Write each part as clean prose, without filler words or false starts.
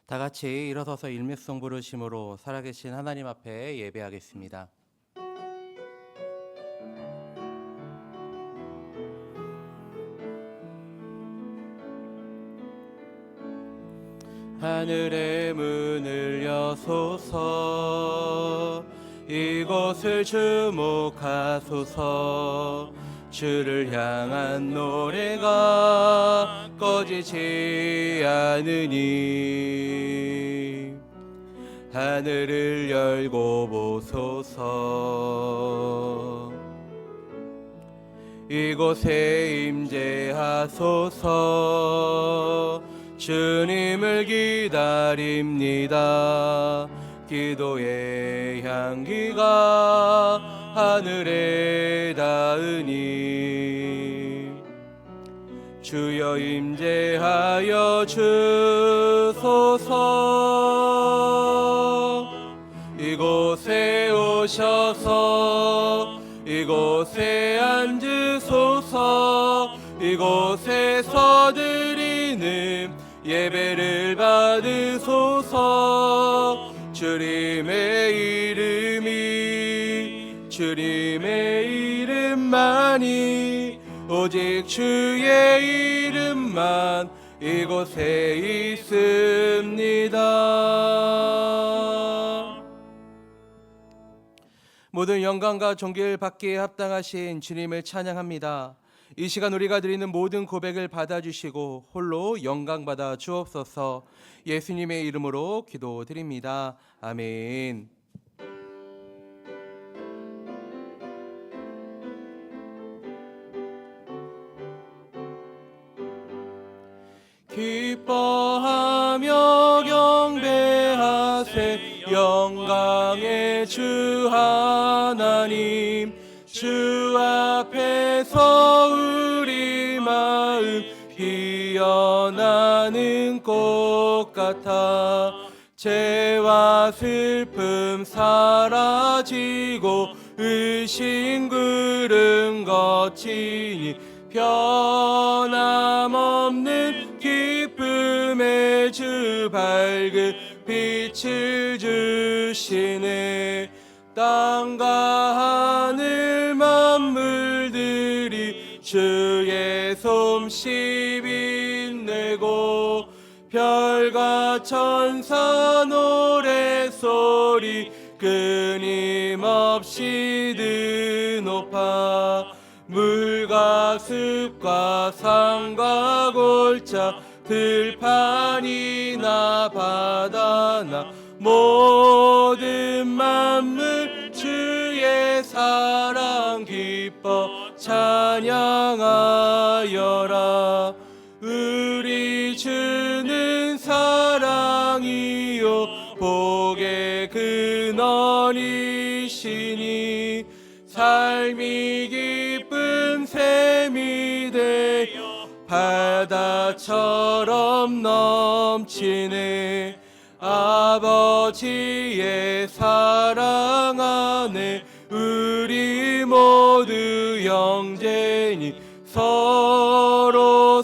다 같이 일어서서 일맥성 부르심으로 살아계신 하나님 앞에 예배하겠습니다. 하늘의 문을 여소서, 이곳을 주목하소서. 주를 향한 노래가 꺼지지 않으니 하늘을 열고 보소서. 이곳에 임재하소서. 주님을 기다립니다. 기도의 향기가 하늘에 닿으니 주여 임재하여 주소서. 이곳에 오셔서 이곳에 앉으소서. 이곳에서 드리는 예배를 받으소서. 주님의 이름만이, 오직 주의 이름만 이곳에 있습니다. 모든 영광과 존귀를 받기에 합당하신 주님을 찬양합니다. 이 시간 우리가 드리는 모든 고백을 받아주시고 홀로 영광 받아 주옵소서. 예수님의 이름으로 기도드립니다. 아멘. 기뻐하며 경배하세. 영광의 주 하나님, 주 앞에서 우리 마음 피어나는 꽃 같아. 죄와 슬픔 사라지고 의심 구름 거치니 변함없는 기쁨의 주 밝은 빛을 주시네. 땅과 하늘 만물들이 주의 솜씨 빛내고 별과 천사 노래소리 끊임없이 드높아. 물과 습과 산과 골짜 들판이나 바다나 모든 만물 주의 사랑 기뻐 찬양하여라. 우리 주는 사랑이요 복의 근원이시니 삶이 기쁜 샘이 되어 바다처럼 넘치네. 아버지의 사랑 안에 우리 모두 형제니 서로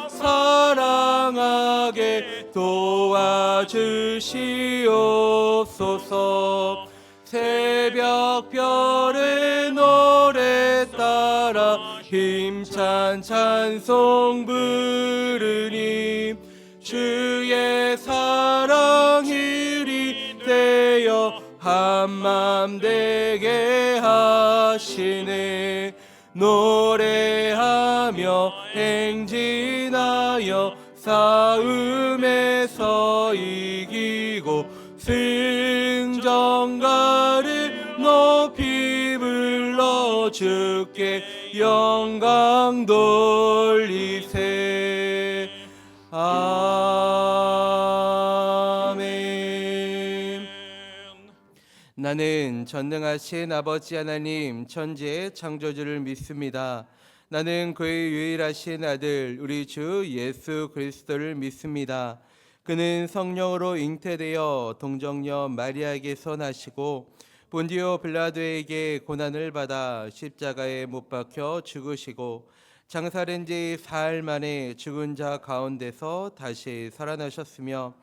사랑하게 도와주시옵소서. 새벽별의 노래 따라 힘찬 찬송 부르니 주의 사랑 일이 되어 한맘 되게 하시네. 노래하며 행진하여 싸움에서 이기고 승전가를 높이 불러 주께 영광 돌리세. 아멘. 나는 전능하신 아버지 하나님 천지의 창조주를 믿습니다. 나는 그의 유일하신 아들 우리 주 예수 그리스도를 믿습니다. 그는 성령으로 잉태되어 동정녀 마리아에게서 나시고 본디오 빌라도에게 고난을 받아 십자가에 못 박혀 죽으시고 장사된 지 사흘 만에 죽은 자 가운데서 다시 살아나셨으며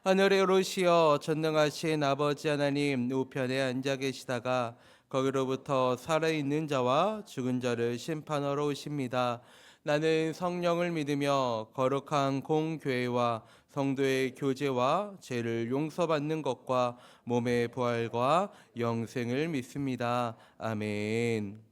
하늘에 오르시어 전능하신 아버지 하나님 우편에 앉아 계시다가 거기로부터 살아있는 자와 죽은 자를 심판하러 오십니다. 나는 성령을 믿으며 거룩한 공교회와 성도의 교제와 죄를 용서받는 것과 몸의 부활과 영생을 믿습니다. 아멘.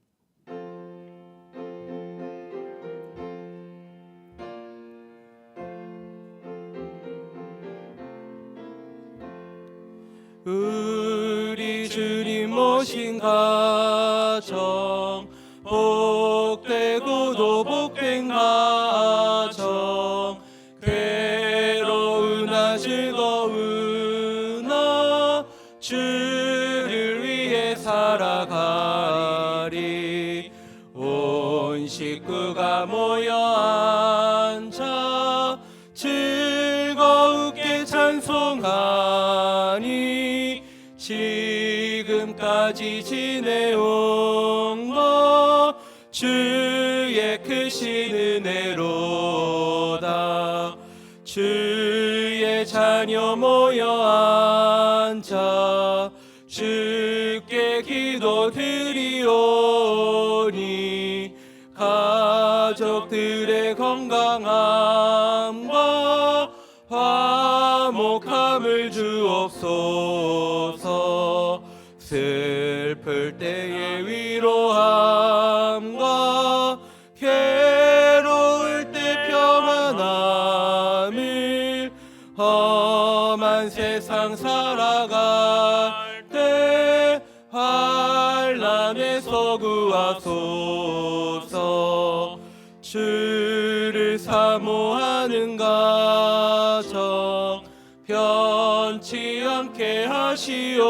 우리 주님 오신 가정, 복되고도 복된 가정, 괴로우나 즐거우나 주를 위해 살아가리. 온 식구가 모여 앉아 즐거우게 찬송하니 지금까지 지내온 것 주의 크신 은혜로다. 주의 자녀 모여 앉아 주께 기도드리오니 가족들의 건강함과 화목함을 주옵소서. 슬플 때의 위로함과 괴로울 때 평안함을 험한 세상 살아갈 때 환난에서 구하소서. 주를 사모하는 가정 편치 않게 하시옵고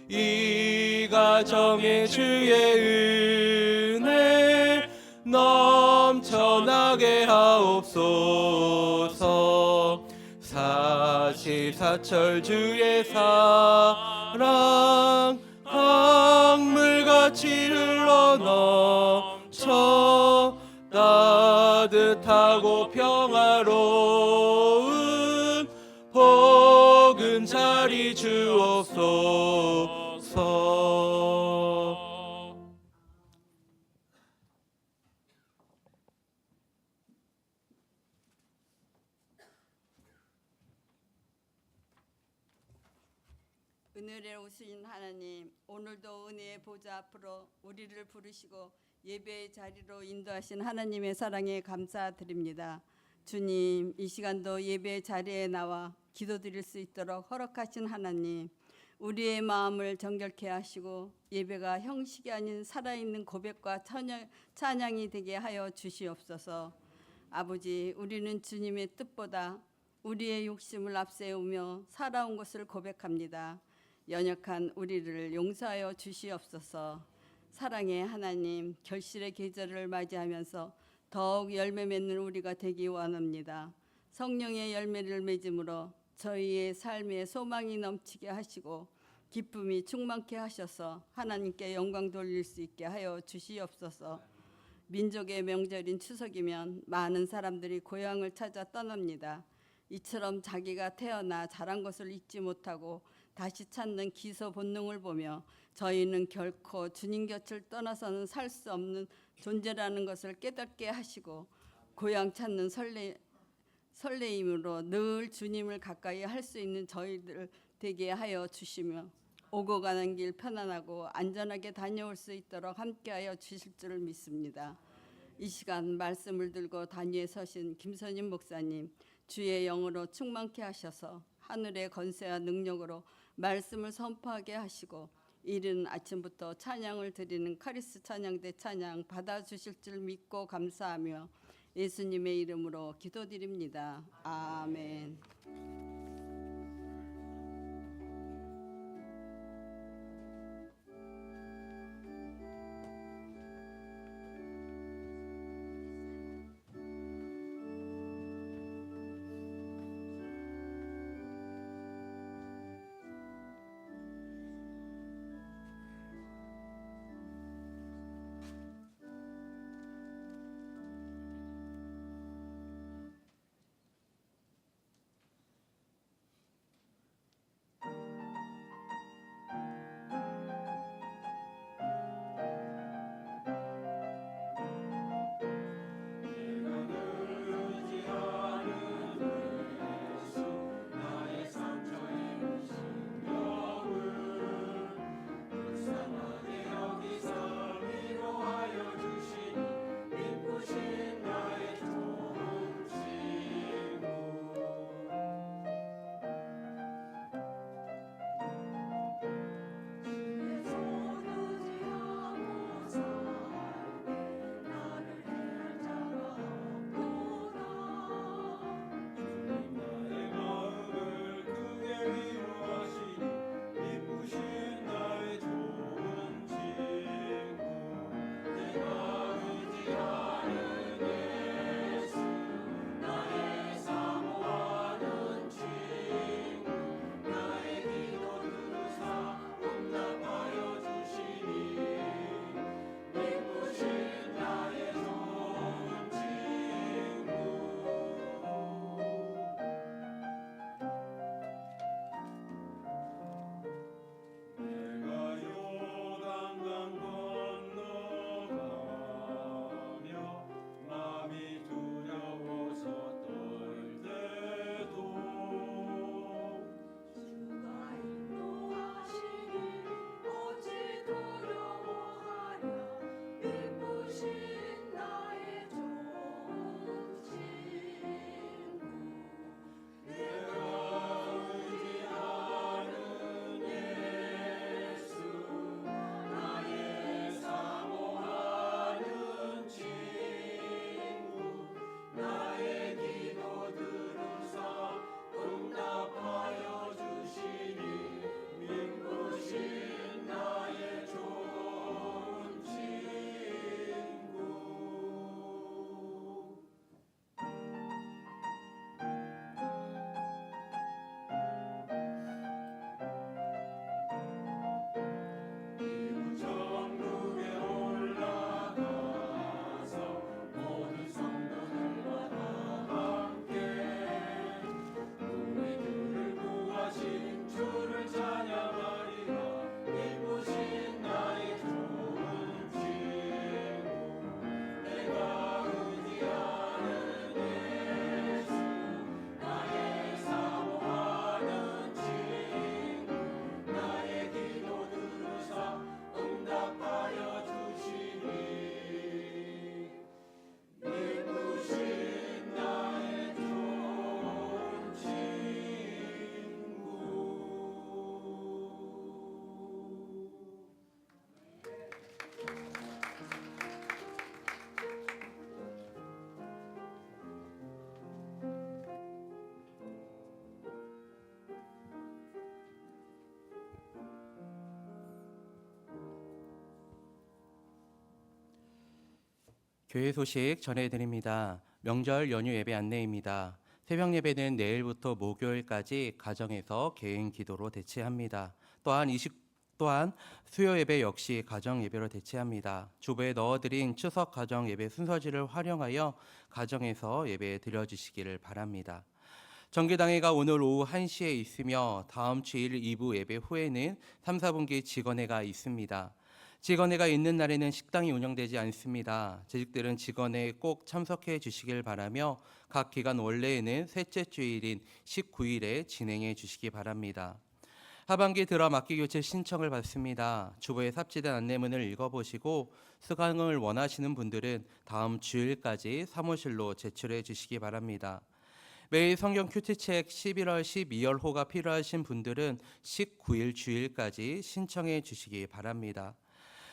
이 가정에 주의 은혜 넘쳐나게 하옵소서. 사시사철 주의 사랑 강물같이 흘러넘쳐 따뜻하고 평화로운 복은 자리 주옵소서. 은혜로우신 하나님, 오늘도 은혜의 보좌 앞으로 우리를 부르시고 예배의 자리로 인도하신 하나님의 사랑에 감사드립니다. 주님, 이 시간도 예배의 자리에 나와 기도드릴 수 있도록 허락하신 하나님, 우리의 마음을 정결케 하시고 예배가 형식이 아닌 살아있는 고백과 찬양이 되게 하여 주시옵소서. 아버지, 우리는 주님의 뜻보다 우리의 욕심을 앞세우며 살아온 것을 고백합니다. 연약한 우리를 용서하여 주시옵소서. 사랑의 하나님, 결실의 계절을 맞이하면서 더욱 열매 맺는 우리가 되기 원합니다. 성령의 열매를 맺음으로 저희의 삶에 소망이 넘치게 하시고 기쁨이 충만케 하셔서 하나님께 영광 돌릴 수 있게 하여 주시옵소서. 민족의 명절인 추석이면 많은 사람들이 고향을 찾아 떠납니다. 이처럼 자기가 태어나 자란 것을 잊지 못하고 다시 찾는 기서 본능을 보며 저희는 결코 주님 곁을 떠나서는 살 수 없는 존재라는 것을 깨닫게 하시고 고향 찾는 설레임으로 늘 주님을 가까이 할 수 있는 저희들 되게 하여 주시며 오고 가는 길 편안하고 안전하게 다녀올 수 있도록 함께하여 주실 줄 믿습니다. 이 시간 말씀을 들고 단위에 서신 김선임 목사님, 주의 영으로 충만케 하셔서 하늘의 권세와 능력으로 말씀을 선포하게 하시고 이른 아침부터 찬양을 드리는 카리스 찬양대 찬양 받아주실 줄 믿고 감사하며 예수님의 이름으로 기도드립니다. 아멘. 교회 소식 전해드립니다. 명절 연휴 예배 안내입니다. 새벽 예배는 내일부터 목요일까지 가정에서 개인 기도로 대체합니다. 또한 수요 예배 역시 가정 예배로 대체합니다. 주보에 넣어드린 추석 가정 예배 순서지를 활용하여 가정에서 예배 드려주시기를 바랍니다. 정기당회가 오늘 오후 1시에 있으며 다음 주 1일 2부 예배 후에는 3, 4분기 직원회가 있습니다. 직원회가 있는 날에는 식당이 운영되지 않습니다. 재직들은 직원회에 꼭 참석해 주시길 바라며 각 기간 원래에는 셋째 주일인 19일에 진행해 주시기 바랍니다. 하반기 들어 학기 교체 신청을 받습니다. 주보에 삽입된 안내문을 읽어보시고 수강을 원하시는 분들은 다음 주일까지 사무실로 제출해 주시기 바랍니다. 매일 성경 큐티책 11월 12월호가 필요하신 분들은 19일 주일까지 신청해 주시기 바랍니다.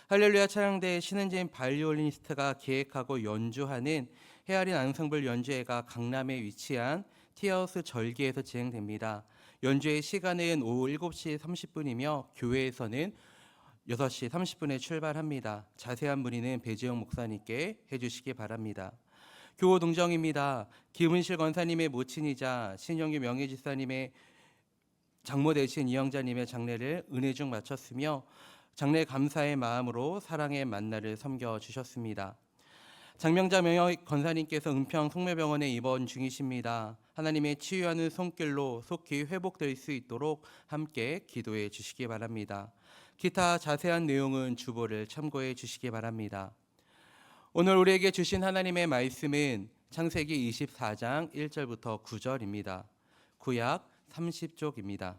할렐루야 찬양대 신은진 바이올리니스트가 기획하고 연주하는 헤아린 앙상블 연주회가 강남에 위치한 티하우스 절기에서 진행됩니다. 연주회 시간은 오후 7시 30분이며 교회에서는 6시 30분에 출발합니다. 자세한 문의는 배지영 목사님께 해주시기 바랍니다. 교호 동정입니다. 김은실 권사님의 모친이자 신영규 명예지사님의 장모 되신 이영자님의 장례를 은혜 중 마쳤으며 장례 감사의 마음으로 사랑의 만나를 섬겨주셨습니다. 장명자 명예 권사님께서 은평 성묘병원에 입원 중이십니다. 하나님의 치유하는 손길로 속히 회복될 수 있도록 함께 기도해 주시기 바랍니다. 기타 자세한 내용은 주보를 참고해 주시기 바랍니다. 오늘 우리에게 주신 하나님의 말씀은 창세기 24장 1절부터 9절입니다. 구약 30쪽입니다.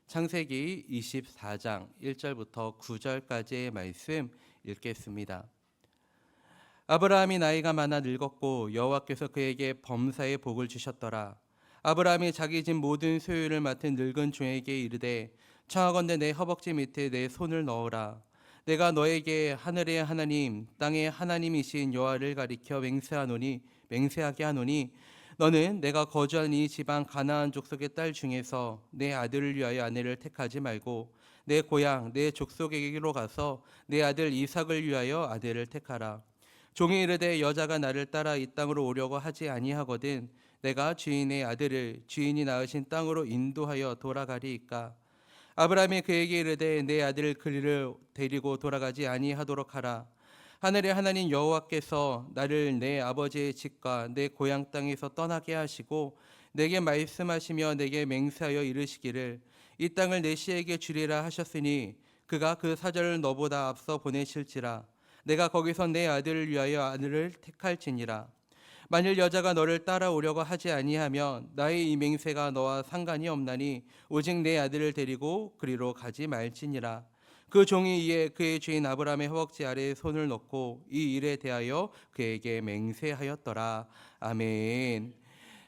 창세기 24장 1절부터 9절까지의 말씀 읽겠습니다. 아브라함이 나이가 많아 늙었고 여호와께서 그에게 범사의 복을 주셨더라. 아브라함이 자기 집 모든 소유를 맡은 늙은 종에게 이르되 청하건대 내 허벅지 밑에 내 손을 넣어라. 내가 너에게 하늘의 하나님 땅의 하나님이신 여호와를 가리켜 맹세하게 하노니 너는 내가 거주한 이 지방 가나안 족속의 딸 중에서 내 아들을 위하여 아내를 택하지 말고 내 고향 내 족속에게로 가서 내 아들 이삭을 위하여 아내를 택하라. 종이 이르되 여자가 나를 따라 이 땅으로 오려고 하지 아니하거든 내가 주인의 아들을 주인이 낳으신 땅으로 인도하여 돌아가리이까. 아브라함이 그에게 이르되 내 아들을 그리를 데리고 돌아가지 아니하도록 하라. 하늘의 하나님 여호와께서 나를 내 아버지의 집과 내 고향 땅에서 떠나게 하시고 내게 말씀하시며 내게 맹세하여 이르시기를 이 땅을 내 씨에게 주리라 하셨으니 그가 그 사절을 너보다 앞서 보내실지라. 내가 거기서 내 아들을 위하여 아내를 택할지니라. 만일 여자가 너를 따라오려고 하지 아니하면 나의 이 맹세가 너와 상관이 없나니 오직 내 아들을 데리고 그리로 가지 말지니라. 그 종이 이에 그의 주인 아브라함의 허벅지 아래에 손을 넣고 이 일에 대하여 그에게 맹세하였더라. 아멘.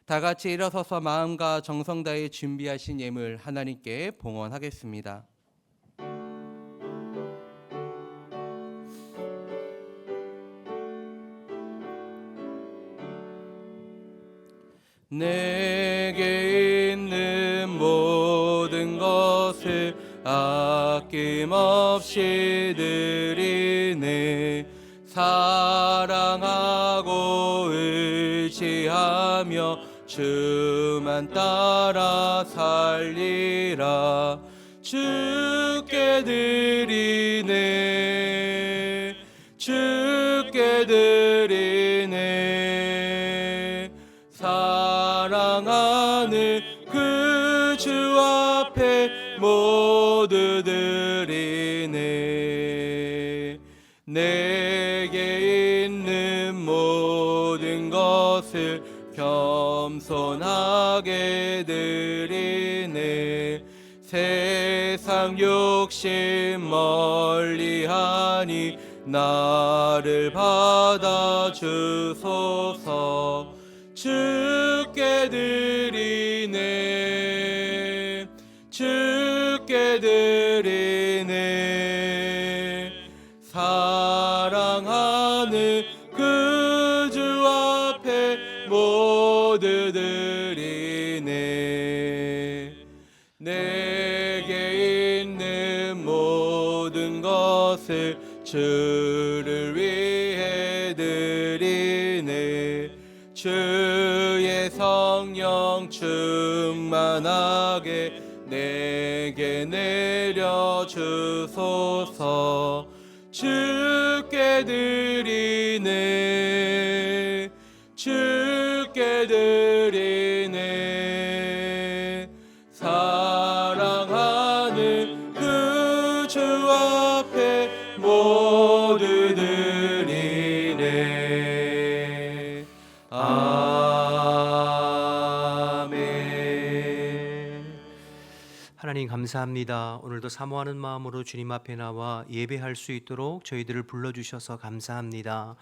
다 같이 일어서서 마음과 정성 다해 준비하신 예물 하나님께 봉헌하겠습니다. 내게 있는 모든 것을 아낌없이 드리네. 사랑하고 의지하며 주만 따라 살리라. 주께 드리네. 주께 드리네. 사랑하는 그 주 앞에 모두 드리네. 내게 있는 모든 것을 겸손하게 드리네. 세상 욕심 멀리하니 나를 받아주소서. 주께 드리네. 주께 드리네. 사랑하는 그 주 앞에 모두 드리네. 내게 있는 모든 것을 주를 위해 드리네. 충만하게 내게 내려주소서. 주께 드리네, 주께 드리네. 사랑하는 그 주 앞에 모두 드리네. 아멘. 하나님 감사합니다. 오늘도 사모하는 마음으로 주님 앞에 나와 예배할 수 있도록 저희들을 불러주셔서 감사합니다.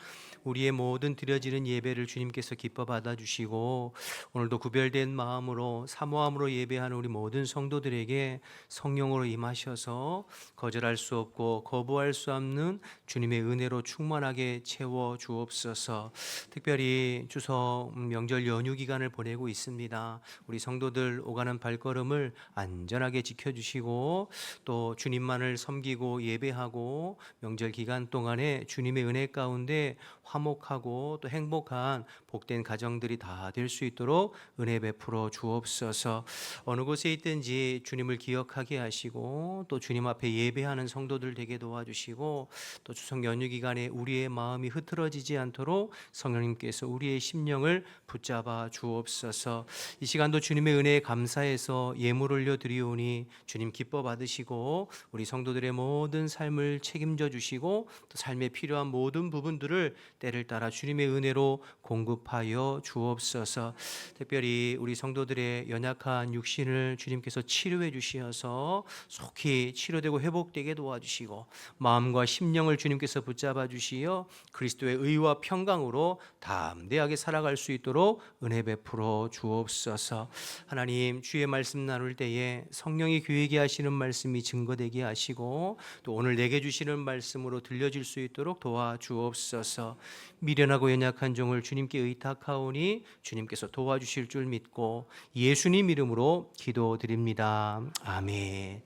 우리의 모든 드려지는 예배를 주님께서 기뻐 받아주시고 오늘도 구별된 마음으로 사모함으로 예배하는 우리 모든 성도들에게 성령으로 임하셔서 거절할 수 없고 거부할 수 없는 주님의 은혜로 충만하게 채워 주옵소서. 특별히 추석 명절 연휴 기간을 보내고 있습니다. 우리 성도들 오가는 발걸음을 안전하게 지켜주시고 또 주님만을 섬기고 예배하고 명절 기간 동안에 주님의 은혜 가운데 화목하고 또 행복한 복된 가정들이 다 될 수 있도록 은혜 베풀어 주옵소서. 어느 곳에 있든지 주님을 기억하게 하시고 또 주님 앞에 예배하는 성도들 되게 도와주시고 또 추석 연휴 기간에 우리의 마음이 흐트러지지 않도록 성령님께서 우리의 심령을 붙잡아 주옵소서. 이 시간도 주님의 은혜에 감사해서 예물 올려 드리오니 주님 기뻐 받으시고 우리 성도들의 모든 삶을 책임져 주시고 또 삶에 필요한 모든 부분들을 때를 따라 주님의 은혜로 공급하여 주옵소서. 특별히 우리 성도들의 연약한 육신을 주님께서 치료해 주시어서 속히 치료되고 회복되게 도와주시고 마음과 심령을 주님께서 붙잡아 주시어 그리스도의 의와 평강으로 담대하게 살아갈 수 있도록 은혜 베풀어 주옵소서. 하나님 주의 말씀 나눌 때에 성령이 교회에게 하시는 말씀이 증거되게 하시고 또 오늘 내게 주시는 말씀으로 들려질 수 있도록 도와주옵소서. 미련하고 연약한 종을 주님께 의탁하오니 주님께서 도와주실 줄 믿고 예수님 이름으로 기도드립니다. 아멘.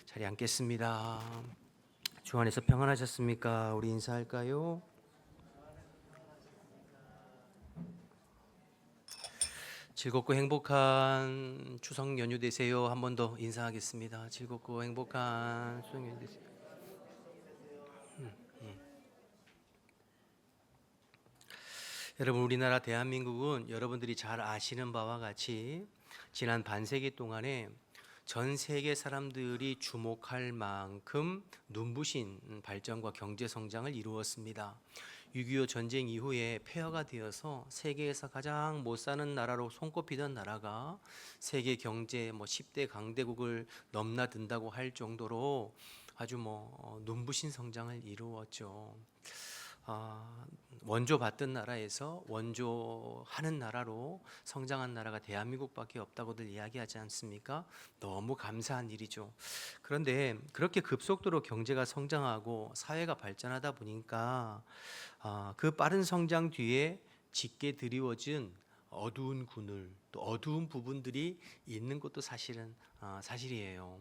자리 앉겠습니다. 주 안에서 평안하셨습니까? 우리 인사할까요? 즐겁고 행복한 추석 연휴 되세요. 한 번 더 인사하겠습니다. 즐겁고 행복한 추석 연휴 되세요. 여러분, 우리나라 대한민국은 여러분들이 잘 아시는 바와 같이 지난 반세기 동안에 전 세계 사람들이 주목할 만큼 눈부신 발전과 경제 성장을 이루었습니다. 6.25 전쟁 이후에 폐허가 되어서 세계에서 가장 못 사는 나라로 손꼽히던 나라가 세계 경제 10대 강대국을 넘나든다고 할 정도로 아주 눈부신 성장을 이루었죠. 원조 받던 나라에서 원조하는 나라로 성장한 나라가 대한민국밖에 없다고들 이야기하지 않습니까? 너무 감사한 일이죠. 그런데 그렇게 급속도로 경제가 성장하고 사회가 발전하다 보니까 그 빠른 성장 뒤에 짙게 드리워진 어두운 그늘, 또 어두운 부분들이 있는 것도 사실이에요.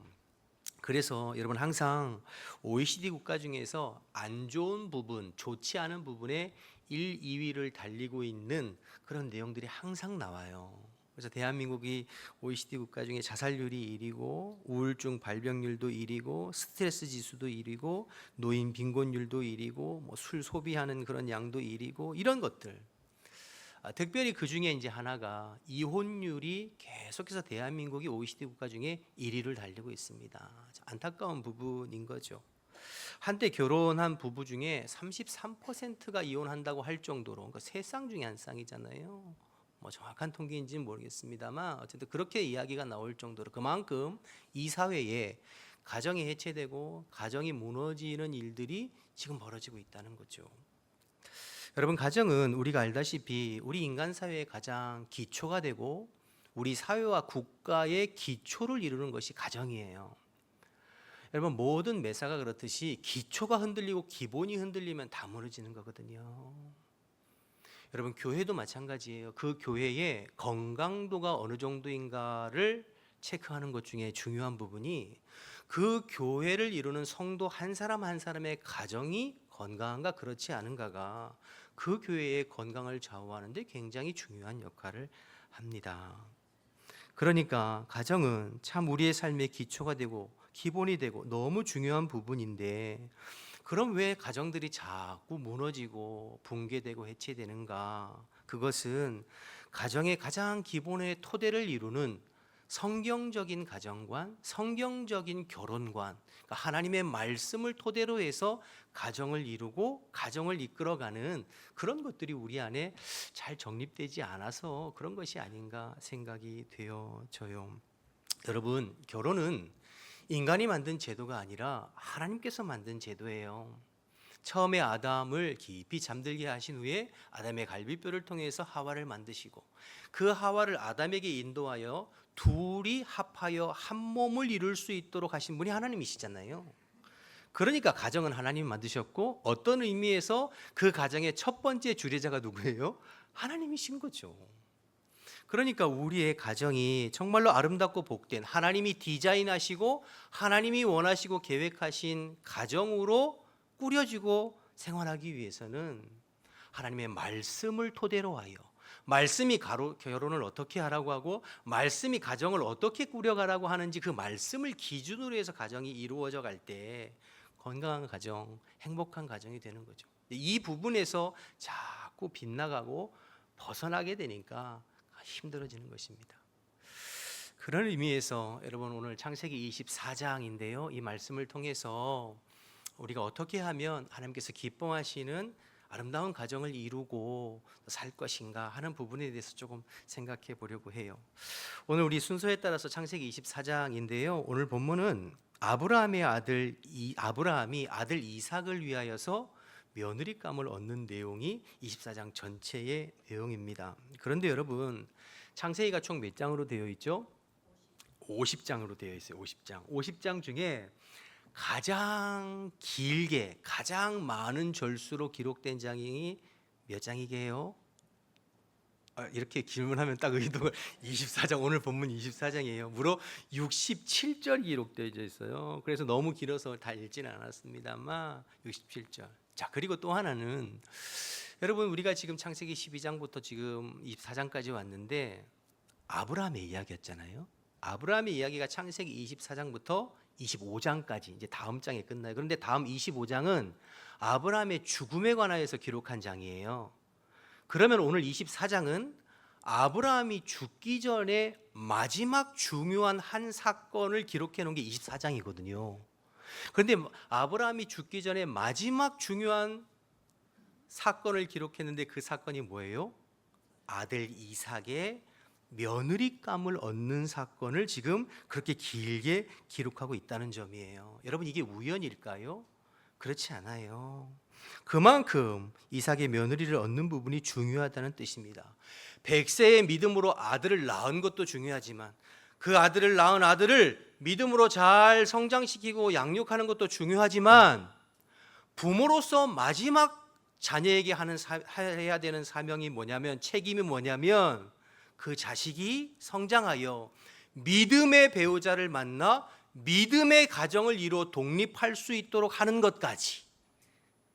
그래서 여러분 항상 OECD 국가 중에서 안 좋은 부분, 좋지 않은 부분에 1, 2위를 달리고 있는 그런 내용들이 항상 나와요. 그래서 대한민국이 OECD 국가 중에 자살률이 1위고 우울증 발병률도 1위고 스트레스 지수도 1위고 노인 빈곤율도 1위고 술 소비하는 그런 양도 1위고 이런 것들. 특별히 그 중에 이제 하나가 이혼율이 계속해서 대한민국이 OECD 국가 중에 1위를 달리고 있습니다. 안타까운 부분인 거죠. 한때 결혼한 부부 중에 33%가 이혼한다고 할 정도로, 그러니까 세 쌍 중에 한 쌍이잖아요. 정확한 통계인지는 모르겠습니다만 어쨌든 그렇게 이야기가 나올 정도로 그만큼 이 사회에 가정이 해체되고 가정이 무너지는 일들이 지금 벌어지고 있다는 거죠. 여러분, 가정은 우리가 알다시피 우리 인간 사회의 가장 기초가 되고 우리 사회와 국가의 기초를 이루는 것이 가정이에요. 여러분, 모든 매사가 그렇듯이 기초가 흔들리고 기본이 흔들리면 다 무너지는 거거든요. 여러분, 교회도 마찬가지예요. 그 교회의 건강도가 어느 정도인가를 체크하는 것 중에 중요한 부분이 그 교회를 이루는 성도 한 사람 한 사람의 가정이 건강한가 그렇지 않은가가 그 교회의 건강을 좌우하는 데 굉장히 중요한 역할을 합니다. 그러니까 가정은 참 우리의 삶의 기초가 되고 기본이 되고 너무 중요한 부분인데, 그럼 왜 가정들이 자꾸 무너지고 붕괴되고 해체되는가? 그것은 가정의 가장 기본의 토대를 이루는 성경적인 가정관, 성경적인 결혼관, 그러니까 하나님의 말씀을 토대로 해서 가정을 이루고 가정을 이끌어가는 그런 것들이 우리 안에 잘 정립되지 않아서 그런 것이 아닌가 생각이 되어져요. 여러분, 결혼은 인간이 만든 제도가 아니라 하나님께서 만든 제도예요. 처음에 아담을 깊이 잠들게 하신 후에 아담의 갈비뼈를 통해서 하와를 만드시고, 그 하와를 아담에게 인도하여 둘이 합하여 한 몸을 이룰 수 있도록 하신 분이 하나님이시잖아요. 그러니까 가정은 하나님이 만드셨고, 어떤 의미에서 그 가정의 첫 번째 주례자가 누구예요? 하나님이신 거죠. 그러니까 우리의 가정이 정말로 아름답고 복된, 하나님이 디자인하시고 하나님이 원하시고 계획하신 가정으로 꾸려지고 생활하기 위해서는 하나님의 말씀을 토대로 하여, 말씀이 결혼을 어떻게 하라고 하고 말씀이 가정을 어떻게 꾸려가라고 하는지 그 말씀을 기준으로 해서 가정이 이루어져 갈 때 건강한 가정, 행복한 가정이 되는 거죠. 이 부분에서 자꾸 빗나가고 벗어나게 되니까 힘들어지는 것입니다. 그런 의미에서 여러분, 오늘 창세기 24장인데요. 이 말씀을 통해서 우리가 어떻게 하면 하나님께서 기뻐하시는 아름다운 가정을 이루고 살 것인가 하는 부분에 대해서 조금 생각해 보려고 해요. 오늘 우리 순서에 따라서 창세기 24장인데요. 오늘 본문은 아브라함이 아들 이삭을 위하여서 며느리감을 얻는 내용이 24장 전체의 내용입니다. 그런데 여러분, 창세기가 총 몇 장으로 되어 있죠? 50장으로 되어 있어요. 50장 중에 가장 길게 가장 많은 절수로 기록된 장이 몇 장이게요? 이렇게 질문하면 딱 의도가 24장, 오늘 본문 24장이에요. 무려 67절이 기록되어 있어요. 그래서 너무 길어서 다 읽지는 않았습니다만 67절. 자, 그리고 또 하나는, 여러분, 우리가 지금 창세기 12장부터 지금 24장까지 왔는데 아브라함의 이야기였잖아요. 아브라함의 이야기가 창세기 24장부터 25장까지 이제 다음 장에 끝나요. 그런데 다음 25장은 아브라함의 죽음에 관하여서 기록한 장이에요. 그러면 오늘 24장은 아브라함이 죽기 전에 마지막 중요한 한 사건을 기록해 놓은 게 24장이거든요. 그런데 아브라함이 죽기 전에 마지막 중요한 사건을 기록했는데 그 사건이 뭐예요? 아들 이삭의 며느리감을 얻는 사건을 지금 그렇게 길게 기록하고 있다는 점이에요. 여러분, 이게 우연일까요? 그렇지 않아요. 그만큼 이삭의 며느리를 얻는 부분이 중요하다는 뜻입니다. 100세의 믿음으로 아들을 낳은 것도 중요하지만 그 아들을 낳은 아들을 믿음으로 잘 성장시키고 양육하는 것도 중요하지만, 부모로서 마지막 자녀에게 해야 되는 사명이 뭐냐면, 책임이 뭐냐면, 그 자식이 성장하여 믿음의 배우자를 만나 믿음의 가정을 이루어 독립할 수 있도록 하는 것까지,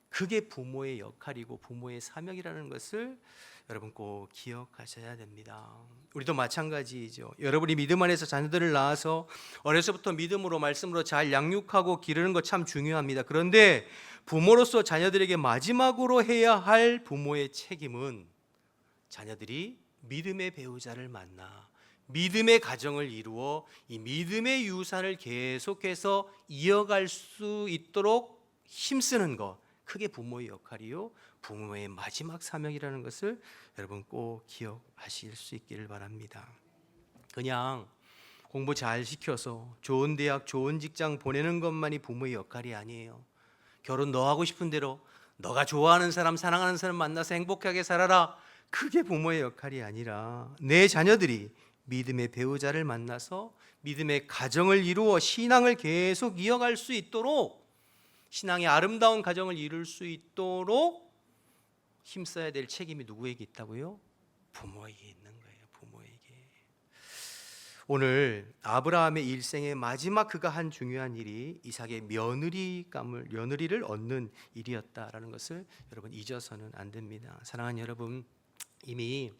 그게 부모의 역할이고 부모의 사명이라는 것을 여러분 꼭 기억하셔야 됩니다. 우리도 마찬가지이죠. 여러분이 믿음 안에서 자녀들을 낳아서 어려서부터 믿음으로 말씀으로 잘 양육하고 기르는 것 참 중요합니다. 그런데 부모로서 자녀들에게 마지막으로 해야 할 부모의 책임은, 자녀들이 믿음의 배우자를 만나 믿음의 가정을 이루어 이 믿음의 유산을 계속해서 이어갈 수 있도록 힘쓰는 것, 그게 부모의 역할이요 부모의 마지막 사명이라는 것을 여러분 꼭 기억하실 수 있기를 바랍니다. 그냥 공부 잘 시켜서 좋은 대학 좋은 직장 보내는 것만이 부모의 역할이 아니에요. 결혼 너 하고 싶은 대로 너가 좋아하는 사람 사랑하는 사람 만나서 행복하게 살아라, 그게 부모의 역할이 아니라 내 자녀들이 믿음의 배우자를 만나서 믿음의 가정을 이루어 신앙을 계속 이어갈 수 있도록, 신앙의 아름다운 가정을 이룰 수 있도록 힘써야 될 책임이 누구에게 있다고요? 부모에게 있는 거예요. 부모에게. 오늘 아브라함의 일생의 마지막 그가 한 중요한 일이 이삭의 며느리를 얻는 일이었다라는 것을 여러분 잊어서는 안 됩니다. 사랑하는 여러분, 이미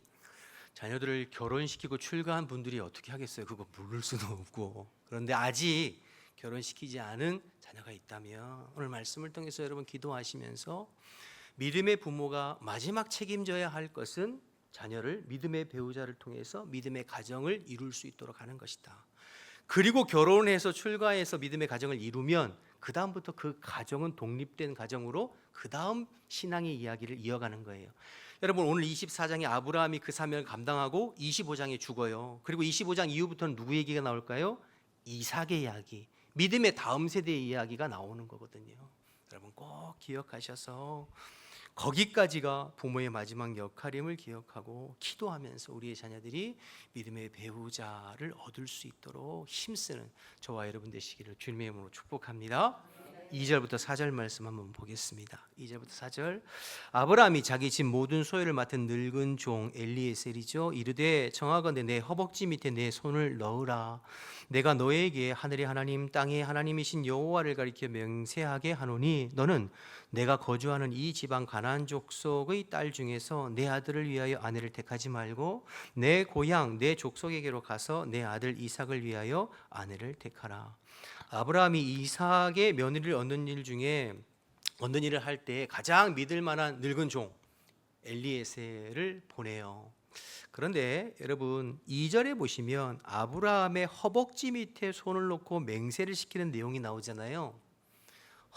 자녀들을 결혼시키고 출가한 분들이 어떻게 하겠어요? 그거 모를 수도 없고. 그런데 아직 결혼시키지 않은 자녀가 있다면 오늘 말씀을 통해서 여러분 기도하시면서 믿음의 부모가 마지막 책임져야 할 것은 자녀를 믿음의 배우자를 통해서 믿음의 가정을 이룰 수 있도록 하는 것이다. 그리고 결혼해서 출가해서 믿음의 가정을 이루면 그 다음부터 그 가정은 독립된 가정으로 그 다음 신앙의 이야기를 이어가는 거예요. 여러분 오늘 24장에 아브라함이 그 사명을 감당하고 25장에 죽어요. 그리고 25장 이후부터는 누구 얘기가 나올까요? 이삭의 이야기, 믿음의 다음 세대의 이야기가 나오는 거거든요. 여러분 꼭 기억하셔서 거기까지가 부모의 마지막 역할임을 기억하고 기도하면서 우리의 자녀들이 믿음의 배우자를 얻을 수 있도록 힘쓰는 저와 여러분 되시기를 주님의 이름으로 축복합니다. 2절부터 4절 말씀 한번 보겠습니다. 2절부터 4절. 아브라함이 자기 집 모든 소유를 맡은 늙은 종 엘리에셀이죠. 이르되 청하건대 내 허벅지 밑에 내 손을 넣으라. 내가 너에게 하늘의 하나님 땅의 하나님이신 여호와를 가리켜 맹세하게 하노니 너는 내가 거주하는 이 지방 가나안 족속의 딸 중에서 내 아들을 위하여 아내를 택하지 말고 내 고향 내 족속에게로 가서 내 아들 이삭을 위하여 아내를 택하라. 아브라함이 이삭의 며느리를 얻는 일을 할 때 가장 믿을 만한 늙은 종 엘리에셀을 보내요. 그런데 여러분 2절에 보시면 아브라함의 허벅지 밑에 손을 놓고 맹세를 시키는 내용이 나오잖아요.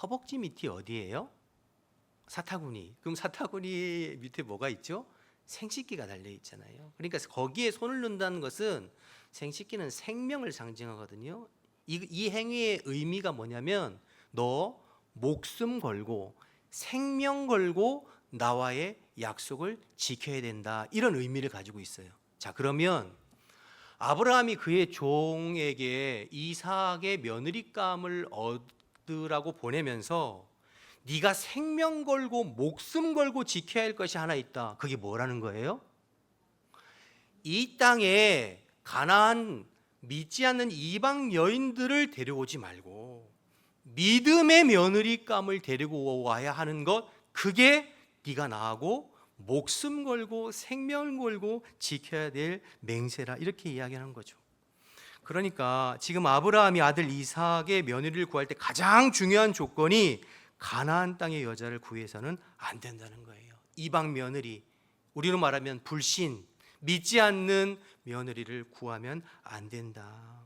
허벅지 밑이 어디예요? 사타구니. 그럼 사타구니 밑에 뭐가 있죠? 생식기가 달려 있잖아요. 그러니까 거기에 손을 넣는다는 것은 생식기는 생명을 상징하거든요. 이 행위의 의미가 뭐냐면 너 목숨 걸고 생명 걸고 나와의 약속을 지켜야 된다, 이런 의미를 가지고 있어요. 자, 그러면 아브라함이 그의 종에게 이삭의 며느리감을 얻으라고 보내면서 네가 생명 걸고 목숨 걸고 지켜야 할 것이 하나 있다. 그게 뭐라는 거예요? 이 땅에 가나안 믿지 않는 이방 여인들을 데려오지 말고 믿음의 며느리감을 데리고 와야 하는 것, 그게 네가 나하고 목숨 걸고 생명을 걸고 지켜야 될 맹세라, 이렇게 이야기하는 거죠. 그러니까 지금 아브라함이 아들 이삭의 며느리를 구할 때 가장 중요한 조건이 가나안 땅의 여자를 구해서는 안 된다는 거예요. 이방 며느리, 우리로 말하면 불신, 믿지 않는 며느리를 구하면 안 된다,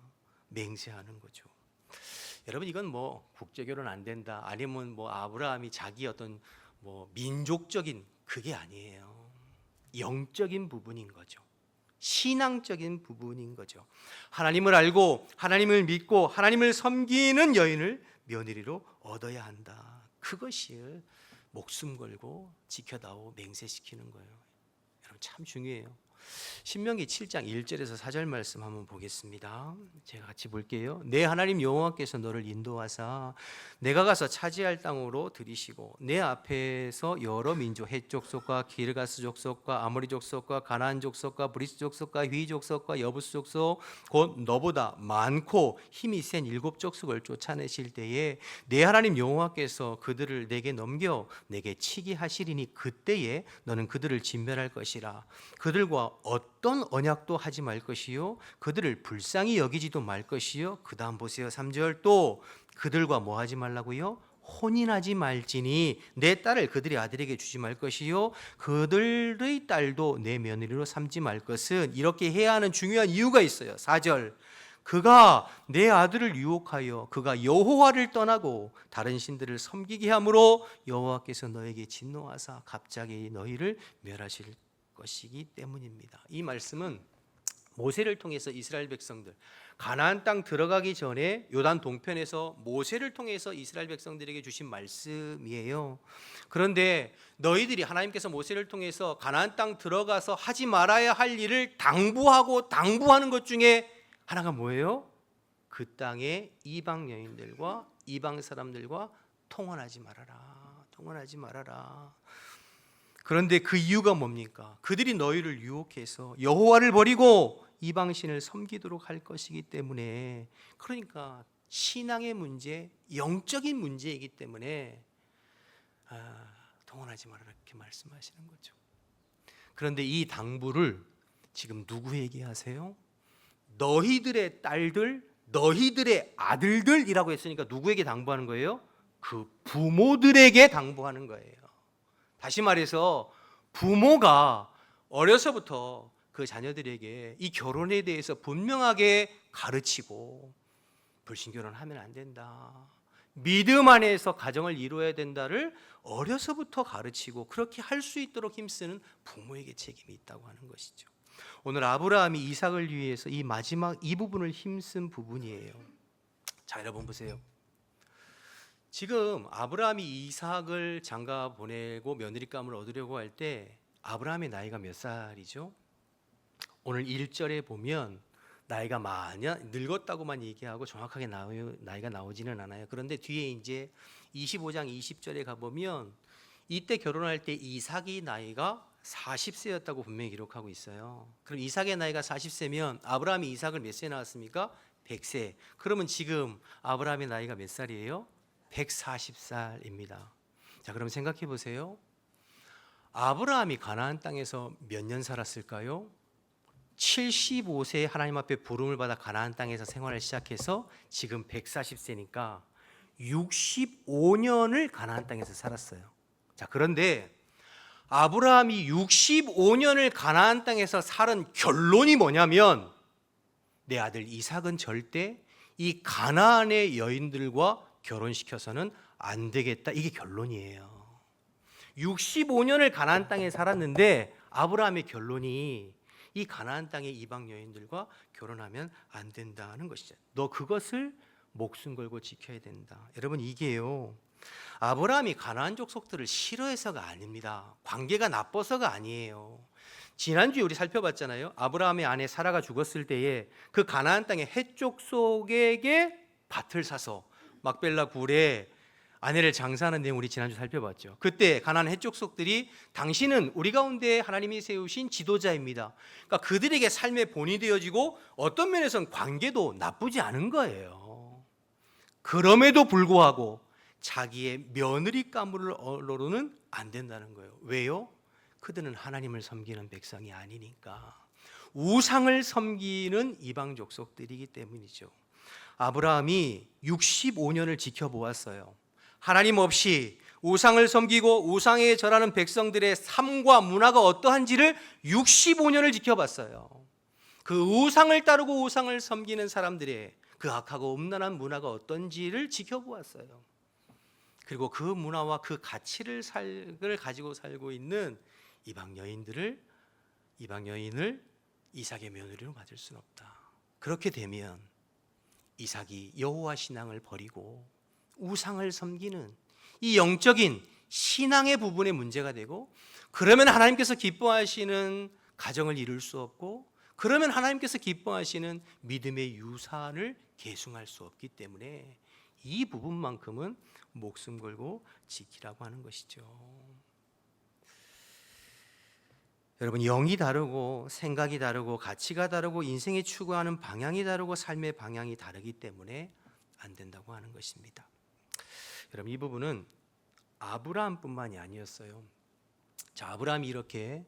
맹세하는 거죠. 여러분 이건 뭐 국제결혼 안 된다, 아니면 뭐 아브라함이 자기 어떤 뭐 민족적인, 그게 아니에요. 영적인 부분인 거죠. 신앙적인 부분인 거죠. 하나님을 알고 하나님을 믿고 하나님을 섬기는 여인을 며느리로 얻어야 한다. 그것이 목숨 걸고 지켜다오 맹세시키는 거예요. 여러분 참 중요해요. 신명기 7장 1절에서 4절 말씀 한번 보겠습니다. 제가 같이 볼게요. 내 하나님 여호와께서 너를 인도하사 내가 가서 차지할 땅으로 들이시고 내 앞에서 여러 민족, 헷 족속과 기르가스 족속과 아모리 족속과 가나안 족속과 브리스 족속과 휘 족속과 여부스 족속, 곧 너보다 많고 힘이 센 7 족속을 쫓아내실 때에 내 하나님 여호와께서 그들을 내게 넘겨 내게 치게 하시리니 그때에 너는 그들을 진멸할 것이라. 그들과 어떤 언약도 하지 말 것이요 그들을 불쌍히 여기지도 말 것이요. 그 다음 보세요. 3절 또 그들과 뭐 하지 말라고요? 혼인하지 말지니 내 딸을 그들의 아들에게 주지 말 것이요 그들의 딸도 내 며느리로 삼지 말 것은, 이렇게 해야 하는 중요한 이유가 있어요. 4절 그가 내 아들을 유혹하여 그가 여호와를 떠나고 다른 신들을 섬기게 함으로 여호와께서 너에게 진노하사 갑자기 너희를 멸하실 것이기 때문입니다. 이 말씀은 모세를 통해서 이스라엘 백성들 가나안 땅 들어가기 전에 요단 동편에서 모세를 통해서 이스라엘 백성들에게 주신 말씀이에요. 그런데 너희들이, 하나님께서 모세를 통해서 가나안 땅 들어가서 하지 말아야 할 일을 당부하는 것 중에 하나가 뭐예요? 그 땅의 이방 여인들과 이방 사람들과 통혼하지 말아라. 그런데 그 이유가 뭡니까? 그들이 너희를 유혹해서 여호와를 버리고 이방신을 섬기도록 할 것이기 때문에, 그러니까 신앙의 문제, 영적인 문제이기 때문에 통혼하지 말아라, 이렇게 말씀하시는 거죠. 그런데 이 당부를 지금 누구 얘기하세요? 너희들의 딸들, 너희들의 아들들이라고 했으니까 누구에게 당부하는 거예요? 그 부모들에게 당부하는 거예요. 다시 말해서 부모가 어려서부터 그 자녀들에게 이 결혼에 대해서 분명하게 가르치고 불신결혼하면 안 된다, 믿음 안에서 가정을 이루어야 된다를 어려서부터 가르치고 그렇게 할 수 있도록 힘쓰는 부모에게 책임이 있다고 하는 것이죠. 오늘 아브라함이 이삭을 위해서 이 마지막 이 부분을 힘쓴 부분이에요. 자, 여러분 보세요. 지금 아브라함이 이삭을 장가 보내고 며느리감을 얻으려고 할 때 아브라함의 나이가 몇 살이죠? 오늘 1절에 보면 나이가 많이 늙었다고만 얘기하고 정확하게 나이가 나오지는 않아요. 그런데 뒤에 이제 25장 20절에 가보면 이때 결혼할 때 이삭이 나이가 40세였다고 분명히 기록하고 있어요. 그럼 이삭의 나이가 40세면 아브라함이 이삭을 몇 세에 낳았습니까? 100세. 그러면 지금 아브라함의 나이가 몇 살이에요? 140살입니다. 자, 그럼 생각해 보세요. 아브라함이 가나안 땅에서 몇 년 살았을까요? 75세에 하나님 앞에 부름을 받아 가나안 땅에서 생활을 시작해서 지금 140세니까 65년을 가나안 땅에서 살았어요. 자, 그런데 아브라함이 65년을 가나안 땅에서 살은 결론이 뭐냐면 내 아들 이삭은 절대 이 가나안의 여인들과 결혼시켜서는 안 되겠다. 이게 결론이에요. 65년을 가나안 땅에 살았는데 아브라함의 결론이 이 가나안 땅의 이방 여인들과 결혼하면 안 된다는 것이죠. 너 그것을 목숨 걸고 지켜야 된다. 여러분, 이게요, 아브라함이 가나안 족속들을 싫어해서가 아닙니다. 관계가 나빠서가 아니에요. 지난주에 우리 살펴봤잖아요. 아브라함의 아내 사라가 죽었을 때에 그 가나안 땅의 헷족속에게 밭을 사서 막벨라 굴에 아내를 장사하는 내용 우리 지난주 살펴봤죠. 그때 가나안 헷족속들이 당신은 우리 가운데 하나님이 세우신 지도자입니다. 그러니까 그들에게 삶의 본이 되어지고 어떤 면에서는 관계도 나쁘지 않은 거예요. 그럼에도 불구하고 자기의 며느리감으로는 안 된다는 거예요. 왜요? 그들은 하나님을 섬기는 백성이 아니니까. 우상을 섬기는 이방 족속들이기 때문이죠. 아브라함이 65년을 지켜보았어요. 하나님 없이 우상을 섬기고 우상에 절하는 백성들의 삶과 문화가 어떠한지를 65년을 지켜봤어요. 그 우상을 따르고 우상을 섬기는 사람들의 그 악하고 음란한 문화가 어떤지를 지켜보았어요. 그리고 그 문화와 그 가치를 가지고 살고 있는 이방 여인을 이삭의 며느리로 맞을 수는 없다. 그렇게 되면 이삭이 여호와 신앙을 버리고 우상을 섬기는 이 영적인 신앙의 부분에 문제가 되고, 그러면 하나님께서 기뻐하시는 가정을 이룰 수 없고, 그러면 하나님께서 기뻐하시는 믿음의 유산을 계승할 수 없기 때문에 이 부분만큼은 목숨 걸고 지키라고 하는 것이죠. 여러분, 영이 다르고 생각이 다르고 가치가 다르고 인생에 추구하는 방향이 다르고 삶의 방향이 다르기 때문에 안 된다고 하는 것입니다. 여러분, 이 부분은 아브라함뿐만이 아니었어요. 자, 아브라함이 이렇게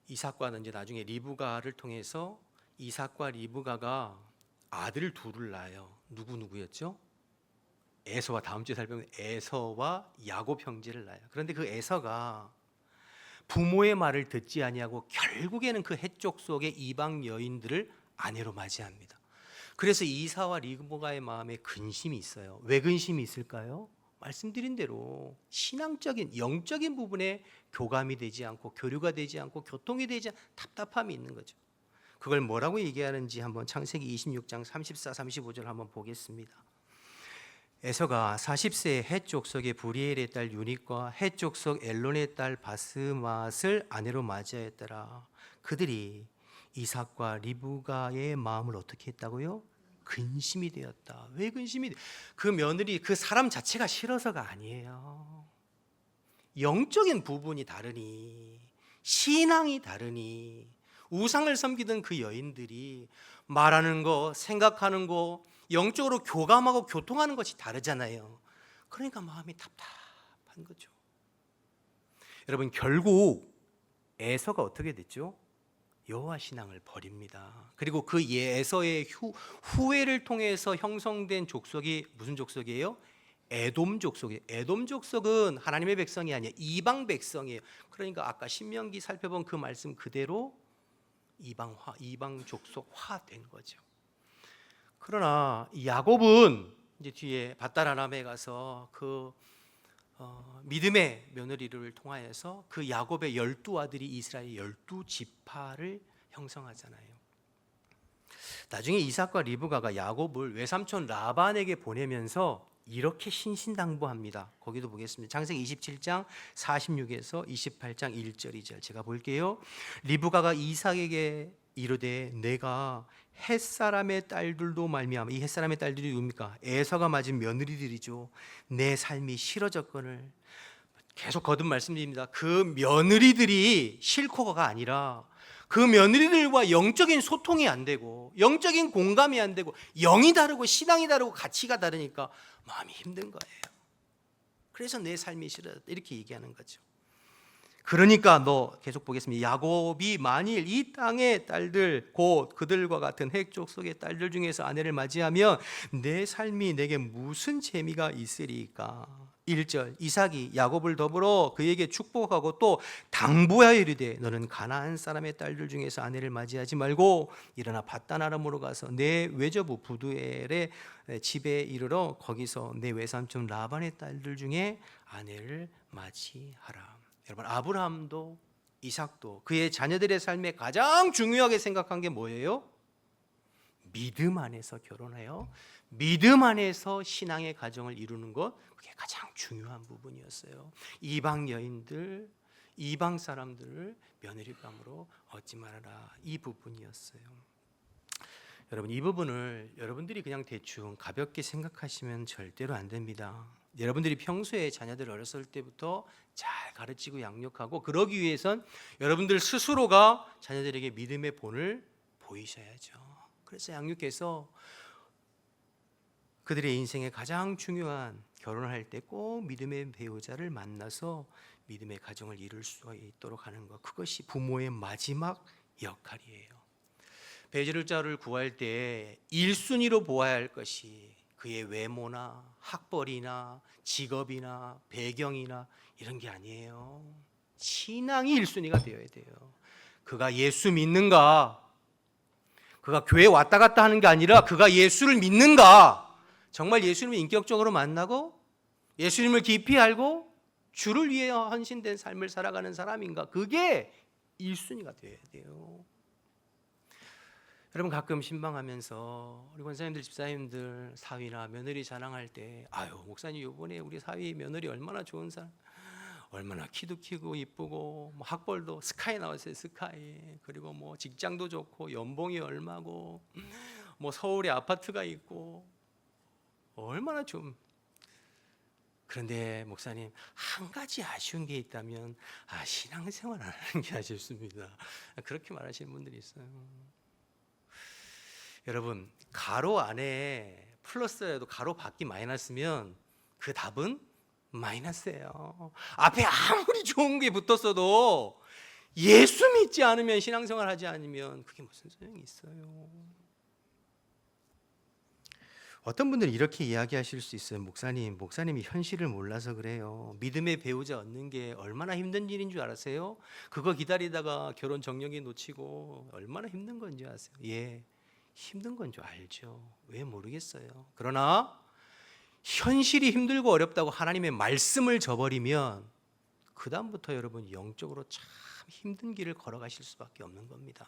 이삭과 이제 나중에 리브가를 통해서 이삭과 리브가가 아들 둘을 낳아요. 누구였죠? 에서와, 다음 주에 살펴보면 에서와 야곱 형제를 낳아요. 그런데 그 에서가 부모의 말을 듣지 아니하고 결국에는 그 헷족 속의 이방 여인들을 아내로 맞이합니다. 그래서 이사와 리브가의 마음에 근심이 있어요. 왜 근심이 있을까요? 말씀드린 대로 신앙적인 영적인 부분에 교감이 되지 않고 교류가 되지 않고 교통이 되지 않고 답답함이 있는 거죠. 그걸 뭐라고 얘기하는지 한번 창세기 26장 34, 35절 한번 보겠습니다. 에서가 40세의 헷족속의 브리엘의 딸 유닉과 헷족속 엘론의 딸 바스맛을 아내로 맞이하였더라. 그들이 이삭과 리브가의 마음을 어떻게 했다고요? 근심이 되었다. 왜 근심이 돼? 그 며느리, 그 사람 자체가 싫어서가 아니에요. 영적인 부분이 다르니, 신앙이 다르니, 우상을 섬기던 그 여인들이 말하는 거, 생각하는 거, 영적으로 교감하고 교통하는 것이 다르잖아요. 그러니까 마음이 답답한 거죠. 여러분, 결국 에서가 어떻게 됐죠? 여호와 신앙을 버립니다. 그리고 그 에서의 후회를 통해서 형성된 족속이 무슨 족속이에요? 에돔 족속이에요. 에돔 족속은 하나님의 백성이 아니에요. 이방 백성이에요. 그러니까 아까 신명기 살펴본 그 말씀 그대로 이방 족속화 된 거죠. 그러나 야곱은 이제 뒤에 밧다라람에 가서 그 믿음의 며느리를 통하여서 그 야곱의 12아들이 이스라엘 12지파를 형성하잖아요. 나중에 이삭과 리브가가 야곱을 외삼촌 라반에게 보내면서 이렇게 신신당부합니다. 거기도 보겠습니다. 창세기 27장 46에서 28장 1절 2절 제가 볼게요. 리브가가 이삭에게 이르되 내가 햇사람의 딸들도 말미암아, 이 햇사람의 딸들이 누굽니까? 에서가 맞은 며느리들이죠. 내 삶이 싫어졌거늘. 계속 거듭 말씀드립니다. 그 며느리들이 싫고가 아니라 그 며느리들과 영적인 소통이 안 되고 영적인 공감이 안 되고 영이 다르고 신앙이 다르고 가치가 다르니까 마음이 힘든 거예요. 그래서 내 삶이 싫어졌다 이렇게 얘기하는 거죠. 그러니까 너 계속 보겠습니다. 야곱이 만일 이 땅의 딸들 곧 그들과 같은 핵족 속의 딸들 중에서 아내를 맞이하면 내 삶이 내게 무슨 재미가 있으리까? 1절 이삭이 야곱을 더불어 그에게 축복하고 또 당부하여 이르되 너는 가나안 사람의 딸들 중에서 아내를 맞이하지 말고 일어나 밧단아람으로 가서 내 외조부 부두엘의 집에 이르러 거기서 내 외삼촌 라반의 딸들 중에 아내를 맞이하라. 여러분 아브라함도 이삭도 그의 자녀들의 삶에 가장 중요하게 생각한 게 뭐예요? 믿음 안에서 결혼해요. 믿음 안에서 신앙의 가정을 이루는 것 그게 가장 중요한 부분이었어요. 이방 여인들, 이방 사람들을 며느리감으로 얻지 말아라 이 부분이었어요. 여러분 이 부분을 여러분들이 그냥 대충 가볍게 생각하시면 절대로 안 됩니다. 여러분들이 평소에 자녀들 어렸을 때부터 잘 가르치고 양육하고 그러기 위해선 여러분들 스스로가 자녀들에게 믿음의 본을 보이셔야죠. 그래서 양육해서 그들의 인생에 가장 중요한 결혼할 때 꼭 믿음의 배우자를 만나서 믿음의 가정을 이룰 수 있도록 하는 것 그것이 부모의 마지막 역할이에요. 배우자를 구할 때 1순위로 보아야 할 것이 그의 외모나 학벌이나 직업이나 배경이나 이런 게 아니에요. 신앙이 1순위가 되어야 돼요. 그가 예수 믿는가? 그가 교회 왔다 갔다 하는 게 아니라 그가 예수를 믿는가? 정말 예수님을 인격적으로 만나고 예수님을 깊이 알고 주를 위해 헌신된 삶을 살아가는 사람인가? 그게 1순위가 되어야 돼요. 여러분 가끔 신방하면서 우리 권사님들 집사님들 사위나 며느리 자랑할 때 아유 목사님 이번에 우리 사위 며느리 얼마나 좋은 사람 얼마나 키도 크고 이쁘고 뭐 학벌도 스카이 나왔어요. 스카이. 그리고 뭐 직장도 좋고 연봉이 얼마고 뭐 서울에 아파트가 있고 얼마나 좀 그런데 목사님 한 가지 아쉬운 게 있다면 신앙생활 안 하는 게 아쉽습니다. 그렇게 말하시는 분들이 있어요. 여러분 가로 안에 플러스라도 가로 밖이 마이너스면 그 답은 마이너스예요. 앞에 아무리 좋은 게 붙었어도 예수 믿지 않으면 신앙생활 하지 않으면 그게 무슨 소용이 있어요. 어떤 분들은 이렇게 이야기하실 수 있어요. 목사님이 현실을 몰라서 그래요. 믿음의 배우자 얻는 게 얼마나 힘든 일인 줄 아세요? 그거 기다리다가 결혼 정력이 놓치고 얼마나 힘든 건지 아세요? 예, 힘든 건 줄 알죠. 왜 모르겠어요. 그러나 현실이 힘들고 어렵다고 하나님의 말씀을 저버리면 그 다음부터 여러분 영적으로 참 힘든 길을 걸어가실 수밖에 없는 겁니다.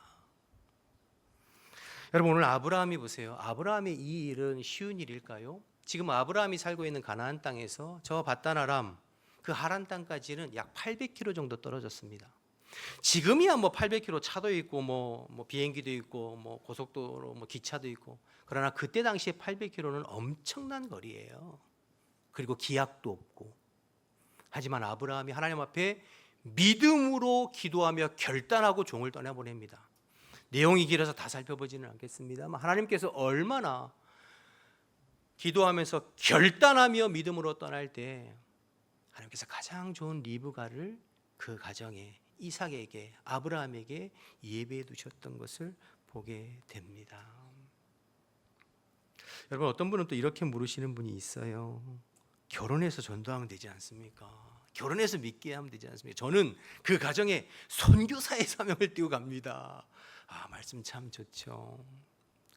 여러분 오늘 아브라함이 보세요. 아브라함의 이 일은 쉬운 일일까요? 지금 아브라함이 살고 있는 가나안 땅에서 저 밧단아람 그 하란 땅까지는 약 800km 정도 떨어졌습니다. 지금이야 뭐 800km 차도 있고 뭐 비행기도 있고 뭐 고속도로 뭐 기차도 있고 그러나 그때 당시에 800km는 엄청난 거리예요. 그리고 기약도 없고 하지만 아브라함이 하나님 앞에 믿음으로 기도하며 결단하고 종을 떠나보냅니다. 내용이 길어서 다 살펴보지는 않겠습니다만 하나님께서 얼마나 기도하면서 결단하며 믿음으로 떠날 때 하나님께서 가장 좋은 리브가를 그 가정에 이삭에게, 아브라함에게 예배해 두셨던 것을 보게 됩니다. 여러분, 어떤 분은 또 이렇게 물으시는 분이 있어요. 결혼해서 전도하면 되지 않습니까? 결혼해서 믿게 하면 되지 않습니까? 저는 그 가정에 선교사의 사명을 띄고 갑니다. 말씀 참 좋죠.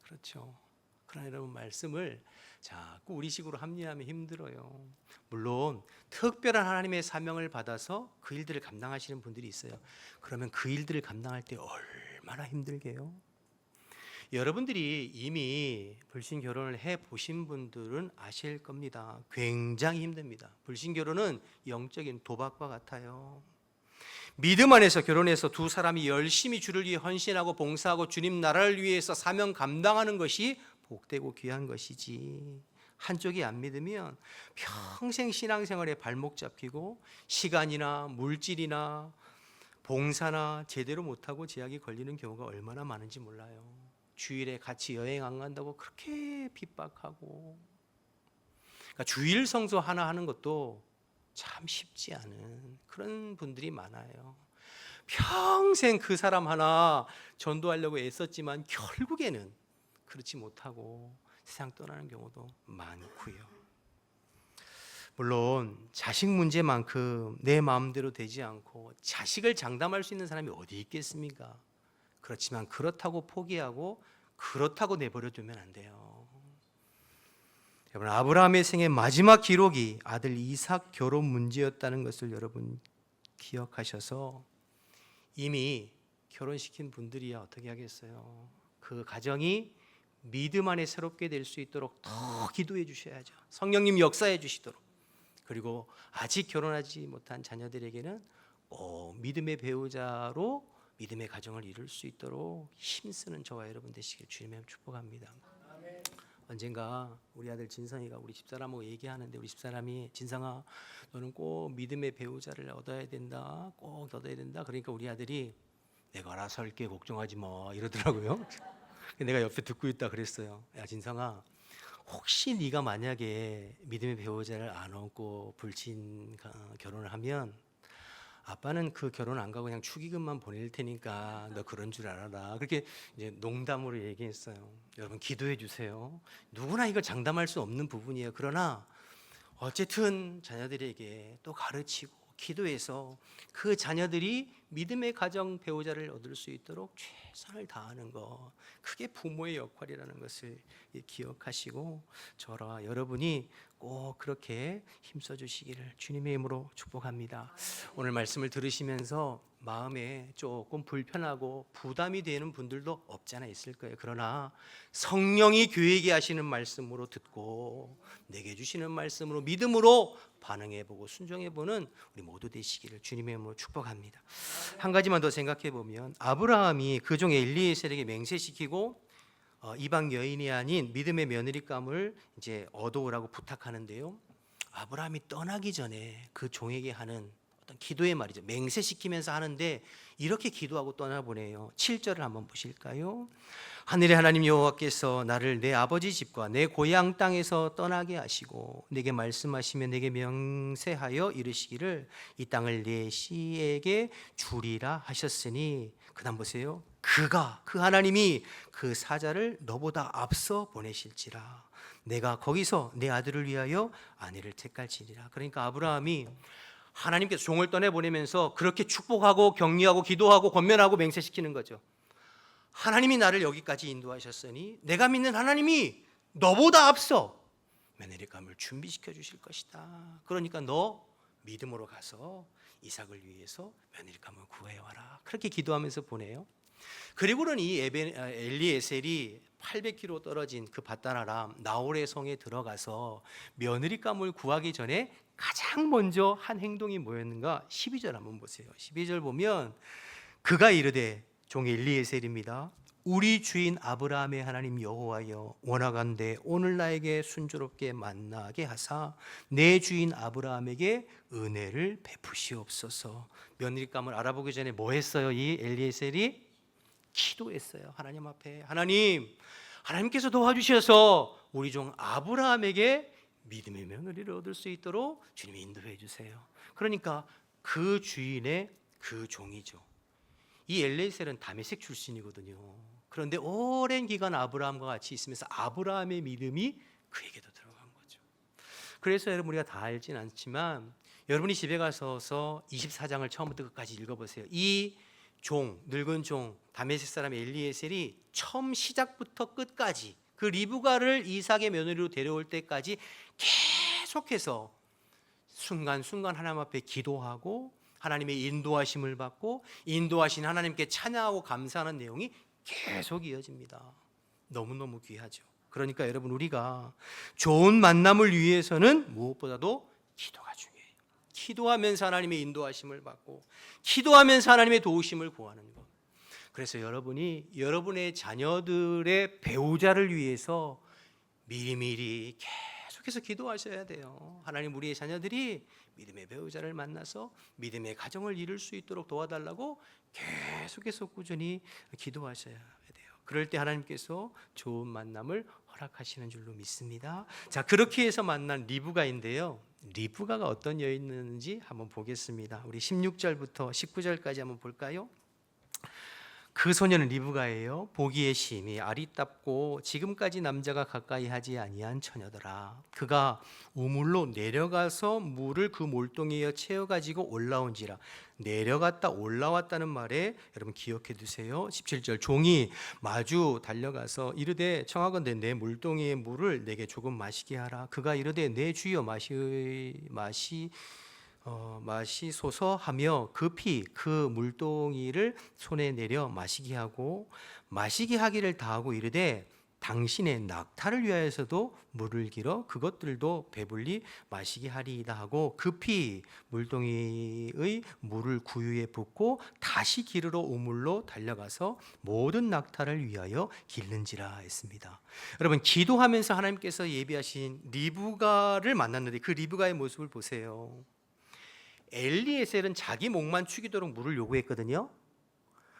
그렇죠. 그러나 여러분, 말씀을 자꾸 우리식으로 합리화하면 힘들어요. 물론 특별한 하나님의 사명을 받아서 그 일들을 감당하시는 분들이 있어요. 그러면 그 일들을 감당할 때 얼마나 힘들게요? 여러분들이 이미 불신 결혼을 해 보신 분들은 아실 겁니다. 굉장히 힘듭니다. 불신 결혼은 영적인 도박과 같아요. 믿음 안에서 결혼해서 두 사람이 열심히 주를 위해 헌신하고 봉사하고 주님 나라를 위해서 사명 감당하는 것이 복되고 귀한 것이지, 한쪽이 안 믿으면 평생 신앙생활에 발목 잡히고 시간이나 물질이나 봉사나 제대로 못하고 제약이 걸리는 경우가 얼마나 많은지 몰라요. 주일에 같이 여행 안 간다고 그렇게 핍박하고, 그러니까 주일 성수 하나 하는 것도 참 쉽지 않은 그런 분들이 많아요. 평생 그 사람 하나 전도하려고 애썼지만 결국에는 그렇지 못하고 세상 떠나는 경우도 많고요. 물론 자식 문제만큼 내 마음대로 되지 않고 자식을 장담할 수 있는 사람이 어디 있겠습니까? 그렇지만 그렇다고 포기하고 그렇다고 내버려 두면 안 돼요. 여러분, 아브라함의 생의 마지막 기록이 아들 이삭 결혼 문제였다는 것을 여러분 기억하셔서, 이미 결혼시킨 분들이야 어떻게 하겠어요? 그 가정이 믿음 안에 새롭게 될 수 있도록 더 기도해 주셔야죠. 성령님 역사해 주시도록. 그리고 아직 결혼하지 못한 자녀들에게는 꼭 믿음의 배우자로 믿음의 가정을 이룰 수 있도록 힘쓰는 저와 여러분 되시길 주님의 축복합니다. 언젠가 우리 아들 진성이가 우리 집사람하고 얘기하는데, 우리 집사람이 진성아 너는 꼭 믿음의 배우자를 얻어야 된다, 꼭 얻어야 된다. 그러니까 우리 아들이 내가 알아서 할게 걱정하지 마 이러더라고요. 내가 옆에 듣고 있다 그랬어요. 야 진성아, 혹시 네가 만약에 믿음의 배우자를 안 얻고 불신 결혼을 하면 아빠는 그 결혼 안 가고 그냥 축의금만 보낼 테니까 너 그런 줄 알아라. 그렇게 이제 농담으로 얘기했어요. 여러분 기도해 주세요. 누구나 이걸 장담할 수 없는 부분이에요. 그러나 어쨌든 자녀들에게 또 가르치고 기도해서 그 자녀들이 믿음의 가정 배우자를 얻을 수 있도록 최선을 다하는 것, 그게 부모의 역할이라는 것을 기억하시고 저와 여러분이 꼭 그렇게 힘써 주시기를 주님의 이름으로 축복합니다. 오늘 말씀을 들으시면서 마음에 조금 불편하고 부담이 되는 분들도 없지 않아 있을 거예요. 그러나 성령이 교회에게 하시는 말씀으로 듣고 내게 주시는 말씀으로 믿음으로 반응해보고 순종해보는 우리 모두 되시기를 주님의 이름으로 축복합니다. 한 가지만 더 생각해 보면, 아브라함이 그종 엘리에셀에게 맹세시키고 이방 여인이 아닌 믿음의 며느리감을 이제 얻어오라고 부탁하는데요. 아브라함이 떠나기 전에 그 종에게 하는 어떤 기도의 말이죠. 맹세시키면서 하는데 이렇게 기도하고 떠나보내요. 7절을 한번 보실까요? 하늘의 하나님 여호와께서 나를 내 아버지 집과 내 고향 땅에서 떠나게 하시고 내게 말씀하시며 내게 명세하여 이르시기를 이 땅을 내 씨에게 주리라 하셨으니, 그다음 보세요. 그 하나님이 그 사자를 너보다 앞서 보내실지라 내가 거기서 내 아들을 위하여 아내를 택할지니라. 그러니까 아브라함이 하나님께서 종을 떠내보내면서 그렇게 축복하고 격려하고 기도하고 권면하고 맹세시키는 거죠. 하나님이 나를 여기까지 인도하셨으니 내가 믿는 하나님이 너보다 앞서 며느리감을 준비시켜 주실 것이다. 그러니까 너 믿음으로 가서 이삭을 위해서 며느리감을 구해와라. 그렇게 기도하면서 보내요. 그리고는 이 엘리에셀이 800km 떨어진 그 밧단아람 나홀의 성에 들어가서 며느리감을 구하기 전에 가장 먼저 한 행동이 뭐였는가? 12절 한번 보세요. 12절 보면 그가 이르되, 종 엘리에셀입니다. 우리 주인 아브라함의 하나님 여호와여, 원하건대 오늘 나에게 순조롭게 만나게 하사 내 주인 아브라함에게 은혜를 베푸시옵소서. 며느리감을 알아보기 전에 뭐 했어요? 이 엘리에셀이 기도했어요. 하나님 앞에, 하나님께서 도와주셔서 우리 종 아브라함에게 믿음의 며느리를 얻을 수 있도록 주님이 인도해 주세요. 그러니까 그 주인의 그 종이죠. 이 엘리에셀은 다메섹 출신이거든요. 그런데 오랜 기간 아브라함과 같이 있으면서 아브라함의 믿음이 그에게도 들어간 거죠. 그래서 여러분 우리가 다 알진 않지만 여러분이 집에 가서 24장을 처음부터 끝까지 읽어보세요. 이 종, 늙은 종 다메섹 사람 엘리에셀이 처음 시작부터 끝까지 그 리브가를 이삭의 며느리로 데려올 때까지 계속해서 순간순간 하나님 앞에 기도하고 하나님의 인도하심을 받고 인도하신 하나님께 찬양하고 감사하는 내용이 계속 이어집니다. 너무너무 귀하죠. 그러니까 여러분 우리가 좋은 만남을 위해서는 무엇보다도 기도가 중요해요. 기도하면서 하나님의 인도하심을 받고 기도하면서 하나님의 도우심을 구하는 것. 그래서 여러분이 여러분의 자녀들의 배우자를 위해서 미리미리 계속해서 기도하셔야 돼요. 하나님 우리의 자녀들이 믿음의 배우자를 만나서 믿음의 가정을 이룰 수 있도록 도와달라고 계속해서 꾸준히 기도하셔야 돼요. 그럴 때 하나님께서 좋은 만남을 허락하시는 줄로 믿습니다. 자, 그렇게 해서 만난 리브가인데요. 리브가가 어떤 여인이었는지 한번 보겠습니다. 우리 16절부터 19절까지 한번 볼까요? 그 소녀는 리브가예요. 보기에 심히 아리답고 지금까지 남자가 가까이 하지 아니한 처녀더라. 그가 우물로 내려가서 물을 그 몰동이에 채워 가지고 올라온지라. 내려갔다 올라왔다는 말에 여러분 기억해 두세요. 17절 종이 마주 달려가서 이르되 청하건대 내 물동이의 물을 내게 조금 마시게 하라. 그가 이르되 내 주여 마시소서 하며 급히 그 물동이를 손에 내려 마시게 하고 마시게 하기를 다하고 이르되 당신의 낙타를 위하여서도 물을 길어 그것들도 배불리 마시게 하리이다 하고 급히 물동이의 물을 구유에 붓고 다시 기르러 우물로 달려가서 모든 낙타를 위하여 길는지라 했습니다. 여러분 기도하면서 하나님께서 예비하신 리브가를 만났는데 그 리브가의 모습을 보세요. 엘리에셀은 자기 목만 축이도록 물을 요구했거든요.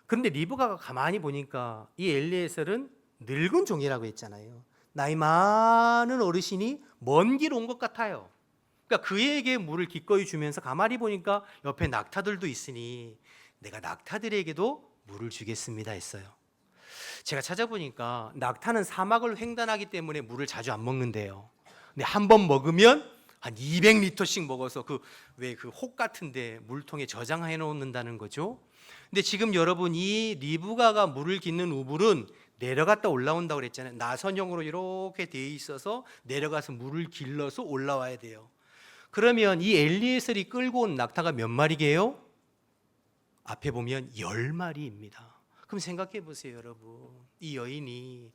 그런데 리브가가 가만히 보니까 이 엘리에셀은 늙은 종이라고 했잖아요. 나이 많은 어르신이 먼 길 온 것 같아요. 그러니까 그에게 물을 기꺼이 주면서 가만히 보니까 옆에 낙타들도 있으니 내가 낙타들에게도 물을 주겠습니다 했어요. 제가 찾아보니까 낙타는 사막을 횡단하기 때문에 물을 자주 안 먹는데요. 근데 한 번 먹으면 한 200리터씩 먹어서 그 혹 같은데 물통에 저장해 놓는다는 거죠. 근데 지금 여러분 이 리브가가 물을 깃는 우물은 내려갔다 올라온다고 그랬잖아요. 나선형으로 이렇게 돼 있어서 내려가서 물을 길러서 올라와야 돼요. 그러면 이 엘리에셀이 끌고 온 낙타가 몇 마리게요? 앞에 보면 10마리입니다. 그럼 생각해 보세요, 여러분. 이 여인이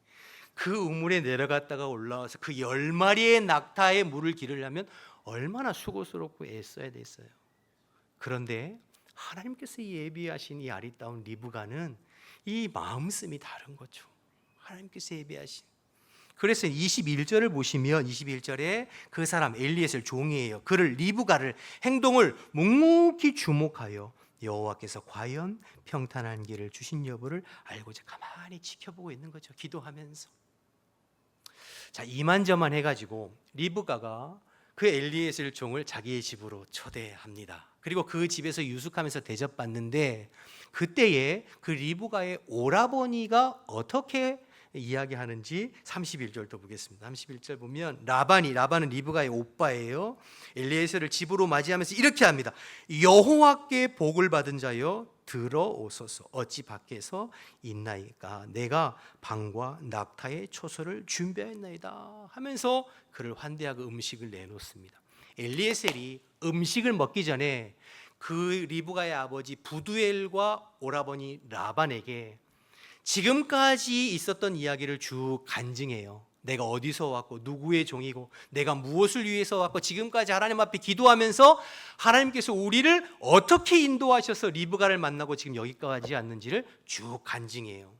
그 우물에 내려갔다가 올라와서 그 10마리의 낙타의 물을 기르려면 얼마나 수고스럽고 애써야 됐어요. 그런데 하나님께서 예비하신 이 아리따운 리브가는 이 마음씀이 다른 거죠. 하나님께서 예비하신. 그래서 21절을 보시면 21절에 그 사람 엘리에셀 종이에요. 그를 리브가를 행동을 묵묵히 주목하여 여호와께서 과연 평탄한 길을 주신 여부를 알고자 가만히 지켜보고 있는 거죠. 기도하면서. 자, 이만저만 해가지고 리브가가 그 엘리에셀 종을 자기의 집으로 초대합니다. 그리고 그 집에서 유숙하면서 대접받는데 그때에 그 리브가의 오라버니가 어떻게 이야기하는지 31절도 보겠습니다. 31절 보면 라반은 리브가의 오빠예요. 엘리에셀을 집으로 맞이하면서 이렇게 합니다. 여호와께 복을 받은 자여 들어오소서. 어찌 밖에서 있나이까. 내가 방과 낙타의 초소를 준비하였나이다 하면서 그를 환대하고 음식을 내놓습니다. 엘리에셀이 음식을 먹기 전에 그 리브가의 아버지 부두엘과 오라버니 라반에게 지금까지 있었던 이야기를 쭉 간증해요. 내가 어디서 왔고 누구의 종이고 내가 무엇을 위해서 왔고 지금까지 하나님 앞에 기도하면서 하나님께서 우리를 어떻게 인도하셔서 리브가를 만나고 지금 여기까지 왔는지를 쭉 간증해요.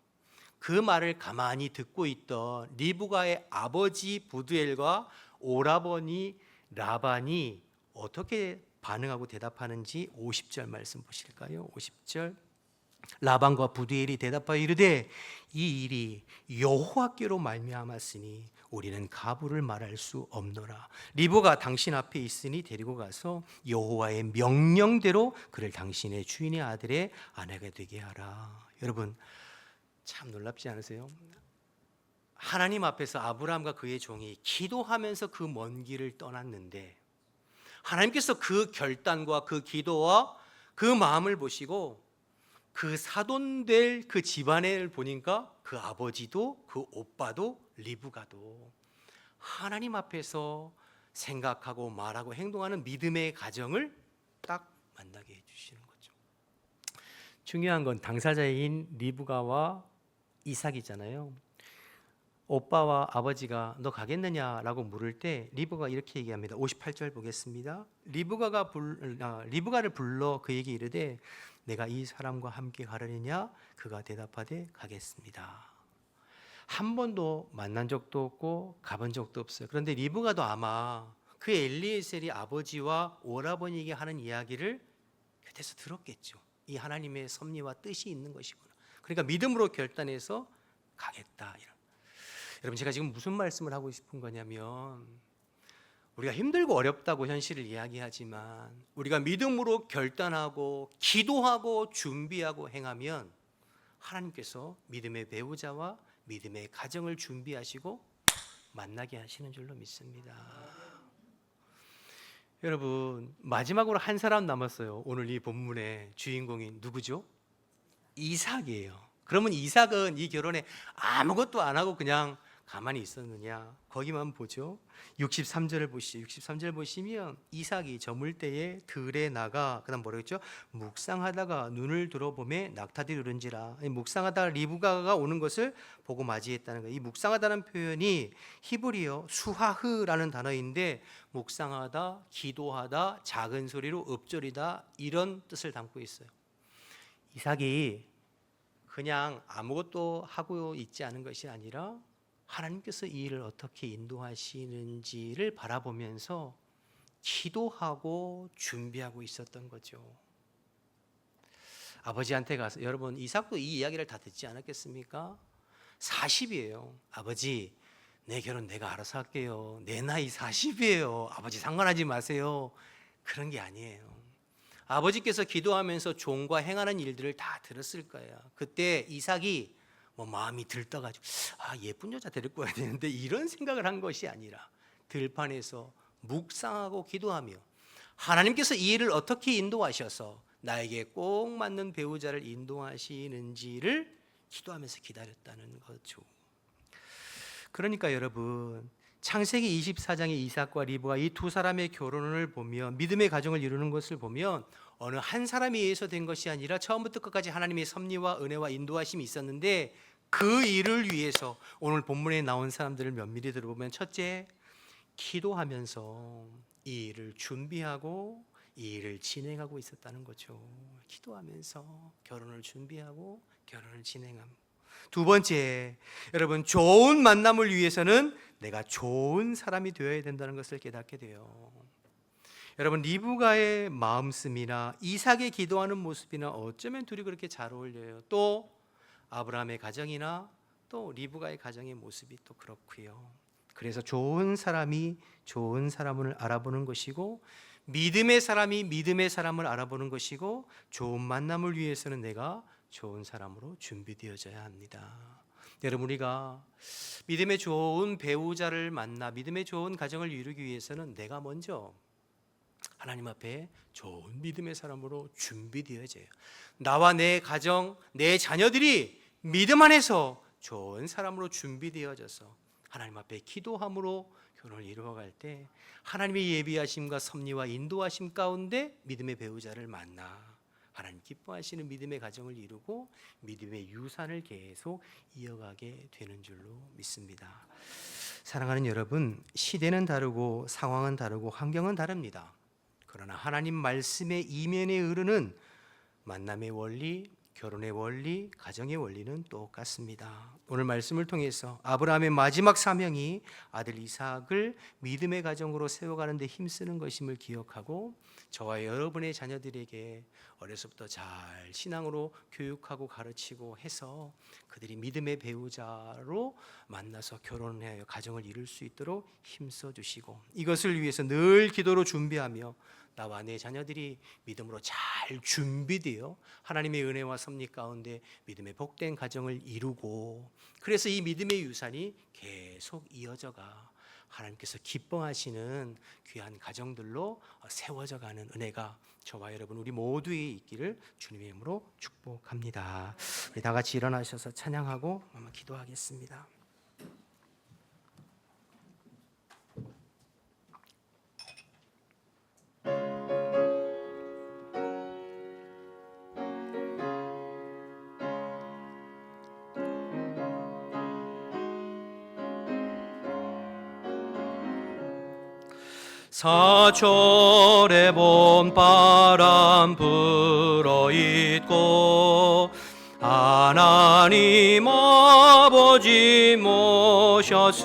그 말을 가만히 듣고 있던 리브가의 아버지 부두엘과 오라버니 라반이 어떻게 반응하고 대답하는지 50절 말씀 보실까요? 50절 라반과 부두엘이 대답하여 이르되 이 일이 여호와께로 말미암았으니 우리는 가부를 말할 수 없노라. 리브가 당신 앞에 있으니 데리고 가서 여호와의 명령대로 그를 당신의 주인의 아들의 아내가 되게 하라. 여러분 참 놀랍지 않으세요? 하나님 앞에서 아브라함과 그의 종이 기도하면서 그 먼 길을 떠났는데 하나님께서 그 결단과 그 기도와 그 마음을 보시고 그 사돈될 그 집안을 보니까 그 아버지도 그 오빠도 리브가도 하나님 앞에서 생각하고 말하고 행동하는 믿음의 가정을 딱 만나게 해주시는 거죠. 중요한 건 당사자인 리브가와 이삭이잖아요. 오빠와 아버지가 너 가겠느냐라고 물을 때 리브가 이렇게 얘기합니다. 58절 보겠습니다. 리브가를 불러 그에게 이르되 내가 이 사람과 함께 가려느냐? 그가 대답하되 가겠습니다. 한 번도 만난 적도 없고 가본 적도 없어요. 그런데 리브가도 아마 그 엘리에셀이 아버지와 오라버니에게 하는 이야기를 곁에서 들었겠죠. 이 하나님의 섭리와 뜻이 있는 것이구나. 그러니까 믿음으로 결단해서 가겠다. 여러분 제가 지금 무슨 말씀을 하고 싶은 거냐면 우리가 힘들고 어렵다고 현실을 이야기하지만 우리가 믿음으로 결단하고 기도하고 준비하고 행하면 하나님께서 믿음의 배우자와 믿음의 가정을 준비하시고 만나게 하시는 줄로 믿습니다. 여러분 마지막으로 한 사람 남았어요. 오늘 이 본문의 주인공이 누구죠? 이삭이에요. 그러면 이삭은 이 결혼에 아무것도 안 하고 그냥 가만히 있었느냐? 거기만 보죠. 63절을 보시죠. 63절 보시면 이삭이 저물 때에 들에 나가 그다음 뭐라고 했죠? 묵상하다가 눈을 들어보매 낙타들이 오른지라. 묵상하다가 리브가가 오는 것을 보고 맞이했다는 거예요. 이 묵상하다는 표현이 히브리어 수하흐라는 단어인데 묵상하다, 기도하다, 작은 소리로 읊조리다 이런 뜻을 담고 있어요. 이삭이 그냥 아무것도 하고 있지 않은 것이 아니라 하나님께서 이 일을 어떻게 인도하시는지를 바라보면서 기도하고 준비하고 있었던 거죠. 아버지한테 가서 여러분 이삭도 이 이야기를 다 듣지 않았겠습니까? 40이에요. 아버지 내 결혼 내가 알아서 할게요. 내 나이 40이에요. 아버지 상관하지 마세요. 그런 게 아니에요. 아버지께서 기도하면서 종과 행하는 일들을 다 들었을 거예요. 그때 이삭이 마음이 들떠가지고 예쁜 여자 데리고 와야 되는데 이런 생각을 한 것이 아니라 들판에서 묵상하고 기도하며 하나님께서 이 일을 어떻게 인도하셔서 나에게 꼭 맞는 배우자를 인도하시는지를 기도하면서 기다렸다는 거죠. 그러니까 여러분 창세기 24장의 이삭과 리브가 이 두 사람의 결혼을 보면 믿음의 가정을 이루는 것을 보면 어느 한 사람에 의해서 된 것이 아니라 처음부터 끝까지 하나님의 섭리와 은혜와 인도하심이 있었는데 그 일을 위해서 오늘 본문에 나온 사람들을 면밀히 들어보면 첫째, 기도하면서 이 일을 준비하고 이 일을 진행하고 있었다는 거죠. 기도하면서 결혼을 준비하고 결혼을 진행함. 두 번째, 여러분 좋은 만남을 위해서는 내가 좋은 사람이 되어야 된다는 것을 깨닫게 돼요. 여러분 리브가의 마음씀이나 이삭의 기도하는 모습이나 어쩌면 둘이 그렇게 잘 어울려요. 또 아브라함의 가정이나 또 리브가의 가정의 모습이 또 그렇고요. 그래서 좋은 사람이 좋은 사람을 알아보는 것이고 믿음의 사람이 믿음의 사람을 알아보는 것이고 좋은 만남을 위해서는 내가 좋은 사람으로 준비되어져야 합니다. 여러분 우리가 믿음의 좋은 배우자를 만나 믿음의 좋은 가정을 이루기 위해서는 내가 먼저 하나님 앞에 좋은 믿음의 사람으로 준비되어져요. 나와 내 가정, 내 자녀들이 믿음 안에서 좋은 사람으로 준비되어져서 하나님 앞에 기도함으로 결혼을 이루어갈 때 하나님의 예비하심과 섭리와 인도하심 가운데 믿음의 배우자를 만나 하나님 기뻐하시는 믿음의 가정을 이루고 믿음의 유산을 계속 이어가게 되는 줄로 믿습니다. 사랑하는 여러분, 시대는 다르고 상황은 다르고 환경은 다릅니다. 그러나 하나님 말씀의 이면에 흐르는 만남의 원리, 결혼의 원리, 가정의 원리는 똑같습니다. 오늘 말씀을 통해서 아브라함의 마지막 사명이 아들 이삭을 믿음의 가정으로 세워가는 데 힘쓰는 것임을 기억하고 저와 여러분의 자녀들에게 어려서부터 잘 신앙으로 교육하고 가르치고 해서 그들이 믿음의 배우자로 만나서 결혼하여 가정을 이룰 수 있도록 힘써 주시고 이것을 위해서 늘 기도로 준비하며 나와 내 자녀들이 믿음으로 잘 준비되어 하나님의 은혜와 섭리 가운데 믿음의 복된 가정을 이루고 그래서 이 믿음의 유산이 계속 이어져가 하나님께서 기뻐하시는 귀한 가정들로 세워져 가는 은혜가 저와 여러분 우리 모두에 있기를 주님의 이름으로 축복합니다. 우리 다 같이 일어나셔서 찬양하고 한번 기도하겠습니다. 사철의 봄바람 불어있고 하나님 아버지 모셨으니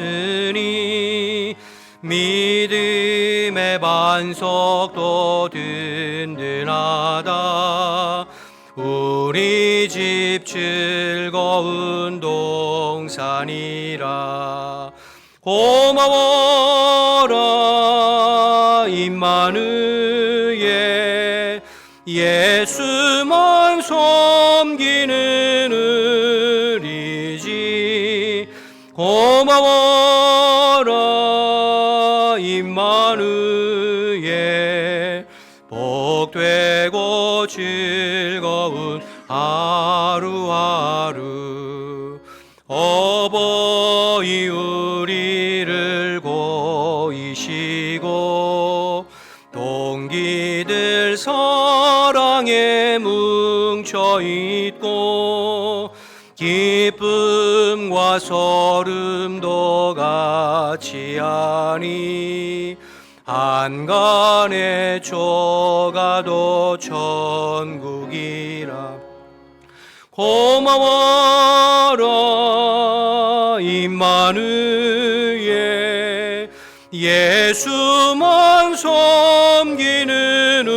믿음의 반석도 든든하다 우리 집 즐거운 동산이라 고마워라 임마누엘 예수만 섬기는 우리지 고마워라 임마누엘 복되고 즐거운 하루하루 어버이 우리를 고이시고 동기들 사랑에 뭉쳐있고 기쁨과 소름도 같이 하니 한간에 조가도 천국이라 고마워라 임마누엘 예수만 섬기는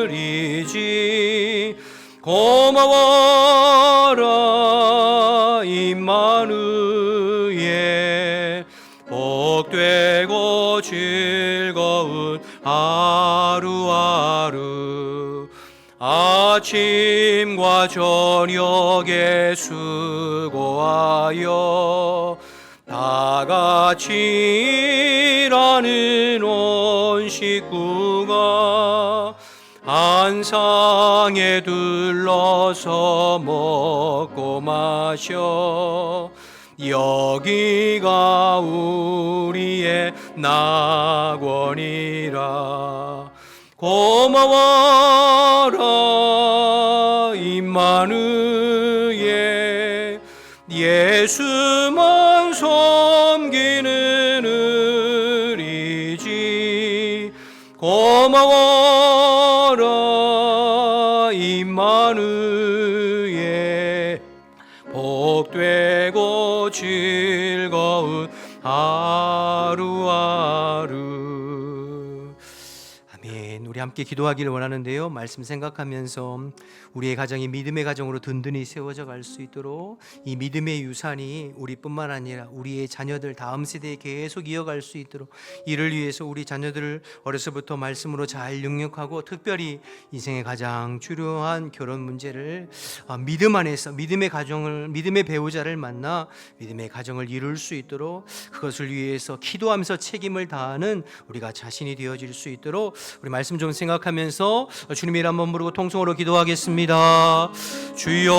우리지 고마워라 임마누엘 복되고 즐거운 하루하루 아침과 저녁에 수고하여 다 같이 일하는 온 식구가 한 상에 둘러서 먹고 마셔 여기가 우리의 낙원이라 고마워라 임마누엘 예수만 섬기는 우리지 고마워라 임마누엘 복되고 즐거운 하루하루 아멘. 우리 함께 기도하기를 원하는데요. 말씀 생각하면서 우리의 가정이 믿음의 가정으로 든든히 세워져 갈 수 있도록 이 믿음의 유산이 우리뿐만 아니라 우리의 자녀들 다음 세대에 계속 이어갈 수 있도록 이를 위해서 우리 자녀들을 어려서부터 말씀으로 잘 육육하고 특별히 인생의 가장 중요한 결혼 문제를 믿음 안에서 믿음의 가정을 믿음의 배우자를 만나 믿음의 가정을 이룰 수 있도록 그것을 위해서 기도하면서 책임을 다하는 우리가 자신이 되어질 수 있도록 우리 말씀 좀 생각하면서 주님의 이름 한번 부르고 통성으로 기도하겠습니다. 주여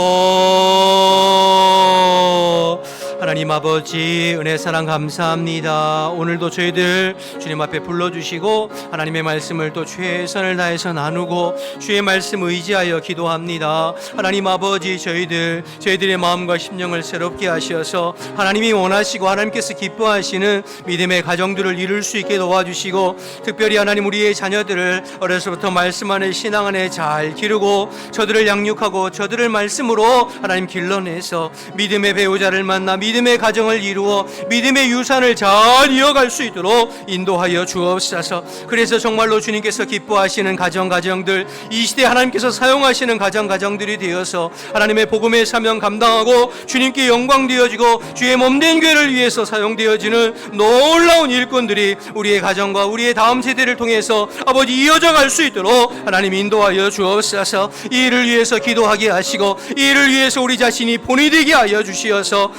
하나님 아버지 은혜 사랑 감사합니다. 오늘도 저희들 주님 앞에 불러주시고 하나님의 말씀을 또 최선을 다해서 나누고 주의 말씀 의지하여 기도합니다. 하나님 아버지 저희들의 마음과 심령을 새롭게 하셔서 하나님이 원하시고 하나님께서 기뻐하시는 믿음의 가정들을 이룰 수 있게 도와주시고 특별히 하나님 우리의 자녀들을 어려서부터 말씀 안에 신앙 안에 잘 기르고 저들을 양육하고 저들을 말씀으로 하나님 길러내서 믿음의 배우자를 만나 믿음의 가정을 이루어 믿음의 유산을 잘 이어갈 수 있도록 인도하여 주옵소서. 그래서 정말로 주님께서 기뻐하시는 가정들 이 시대 하나님께서 사용하시는 가정들이 되어서 하나님의 복음의 사명 감당하고 주님께 영광 되어지고 주의 몸된 교회를 위해서 사용되어지는 놀라운 일꾼들이 우리의 가정과 우리의 다음 세대를 통해서 아버지 이어져 갈 수 있도록 하나님 인도하여 주옵소서. 이 일을 위해서 기도하게 하시고 이 일을 위해서 우리 자신이 본이 되게 하여 주시어서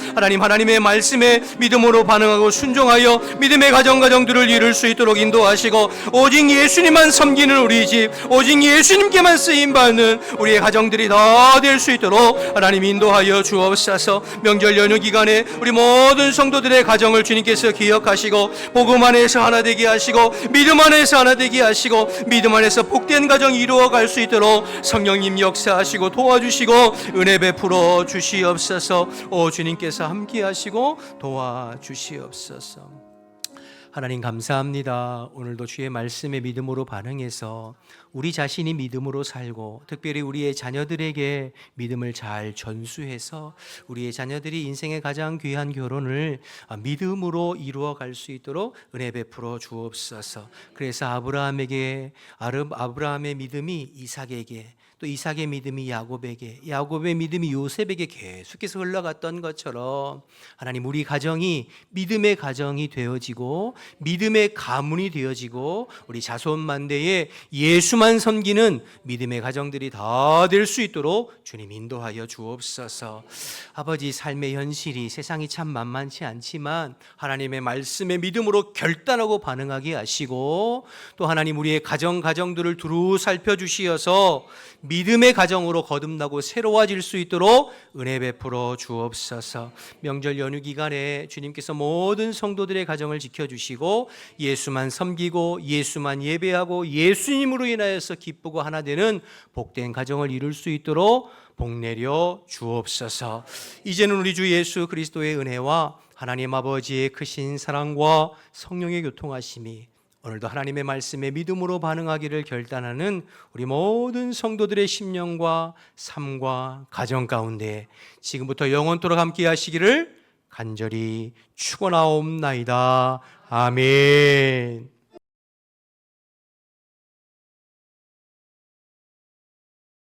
하나님의 말씀에 믿음으로 반응하고 순종하여 믿음의 가정들을 이룰 수 있도록 인도하시고 오직 예수님만 섬기는 우리 집 오직 예수님께만 쓰임받는 우리의 가정들이 다 될 수 있도록 하나님 인도하여 주옵소서. 명절 연휴 기간에 우리 모든 성도들의 가정을 주님께서 기억하시고 복음 안에서 하나 되게 하시고 믿음 안에서 하나 되게 하시고 믿음 안에서 복된 가정 이루어 갈 수 있도록 성령님 역사하시고 도와주시고 은혜 베풀어 주시옵소서. 오 주님께서 함께 하시고 도와주시옵소서. 하나님 감사합니다. 오늘도 주의 말씀에 믿음으로 반응해서 우리 자신이 믿음으로 살고 특별히 우리의 자녀들에게 믿음을 잘 전수해서 우리의 자녀들이 인생의 가장 귀한 결혼을 믿음으로 이루어 갈 수 있도록 은혜 베풀어 주옵소서. 그래서 아브라함의 믿음이 이삭에게 또 이삭의 믿음이 야곱에게 야곱의 믿음이 요셉에게 계속해서 흘러갔던 것처럼 하나님 우리 가정이 믿음의 가정이 되어지고 믿음의 가문이 되어지고 우리 자손만대에 예수만 섬기는 믿음의 가정들이 다 될 수 있도록 주님 인도하여 주옵소서. 아버지 삶의 현실이 세상이 참 만만치 않지만 하나님의 말씀에 믿음으로 결단하고 반응하게 하시고 또 하나님 우리의 가정들을 두루 살펴주시어서 믿음의 가정으로 거듭나고 새로워질 수 있도록 은혜 베풀어 주옵소서. 명절 연휴 기간에 주님께서 모든 성도들의 가정을 지켜주시고 예수만 섬기고 예수만 예배하고 예수님으로 인하여서 기쁘고 하나 되는 복된 가정을 이룰 수 있도록 복 내려 주옵소서. 이제는 우리 주 예수 그리스도의 은혜와 하나님 아버지의 크신 사랑과 성령의 교통하심이 오늘도 하나님의 말씀에 믿음으로 반응하기를 결단하는 우리 모든 성도들의 심령과 삶과 가정 가운데 지금부터 영원토록 함께 하시기를 간절히 축원하옵나이다. 아멘.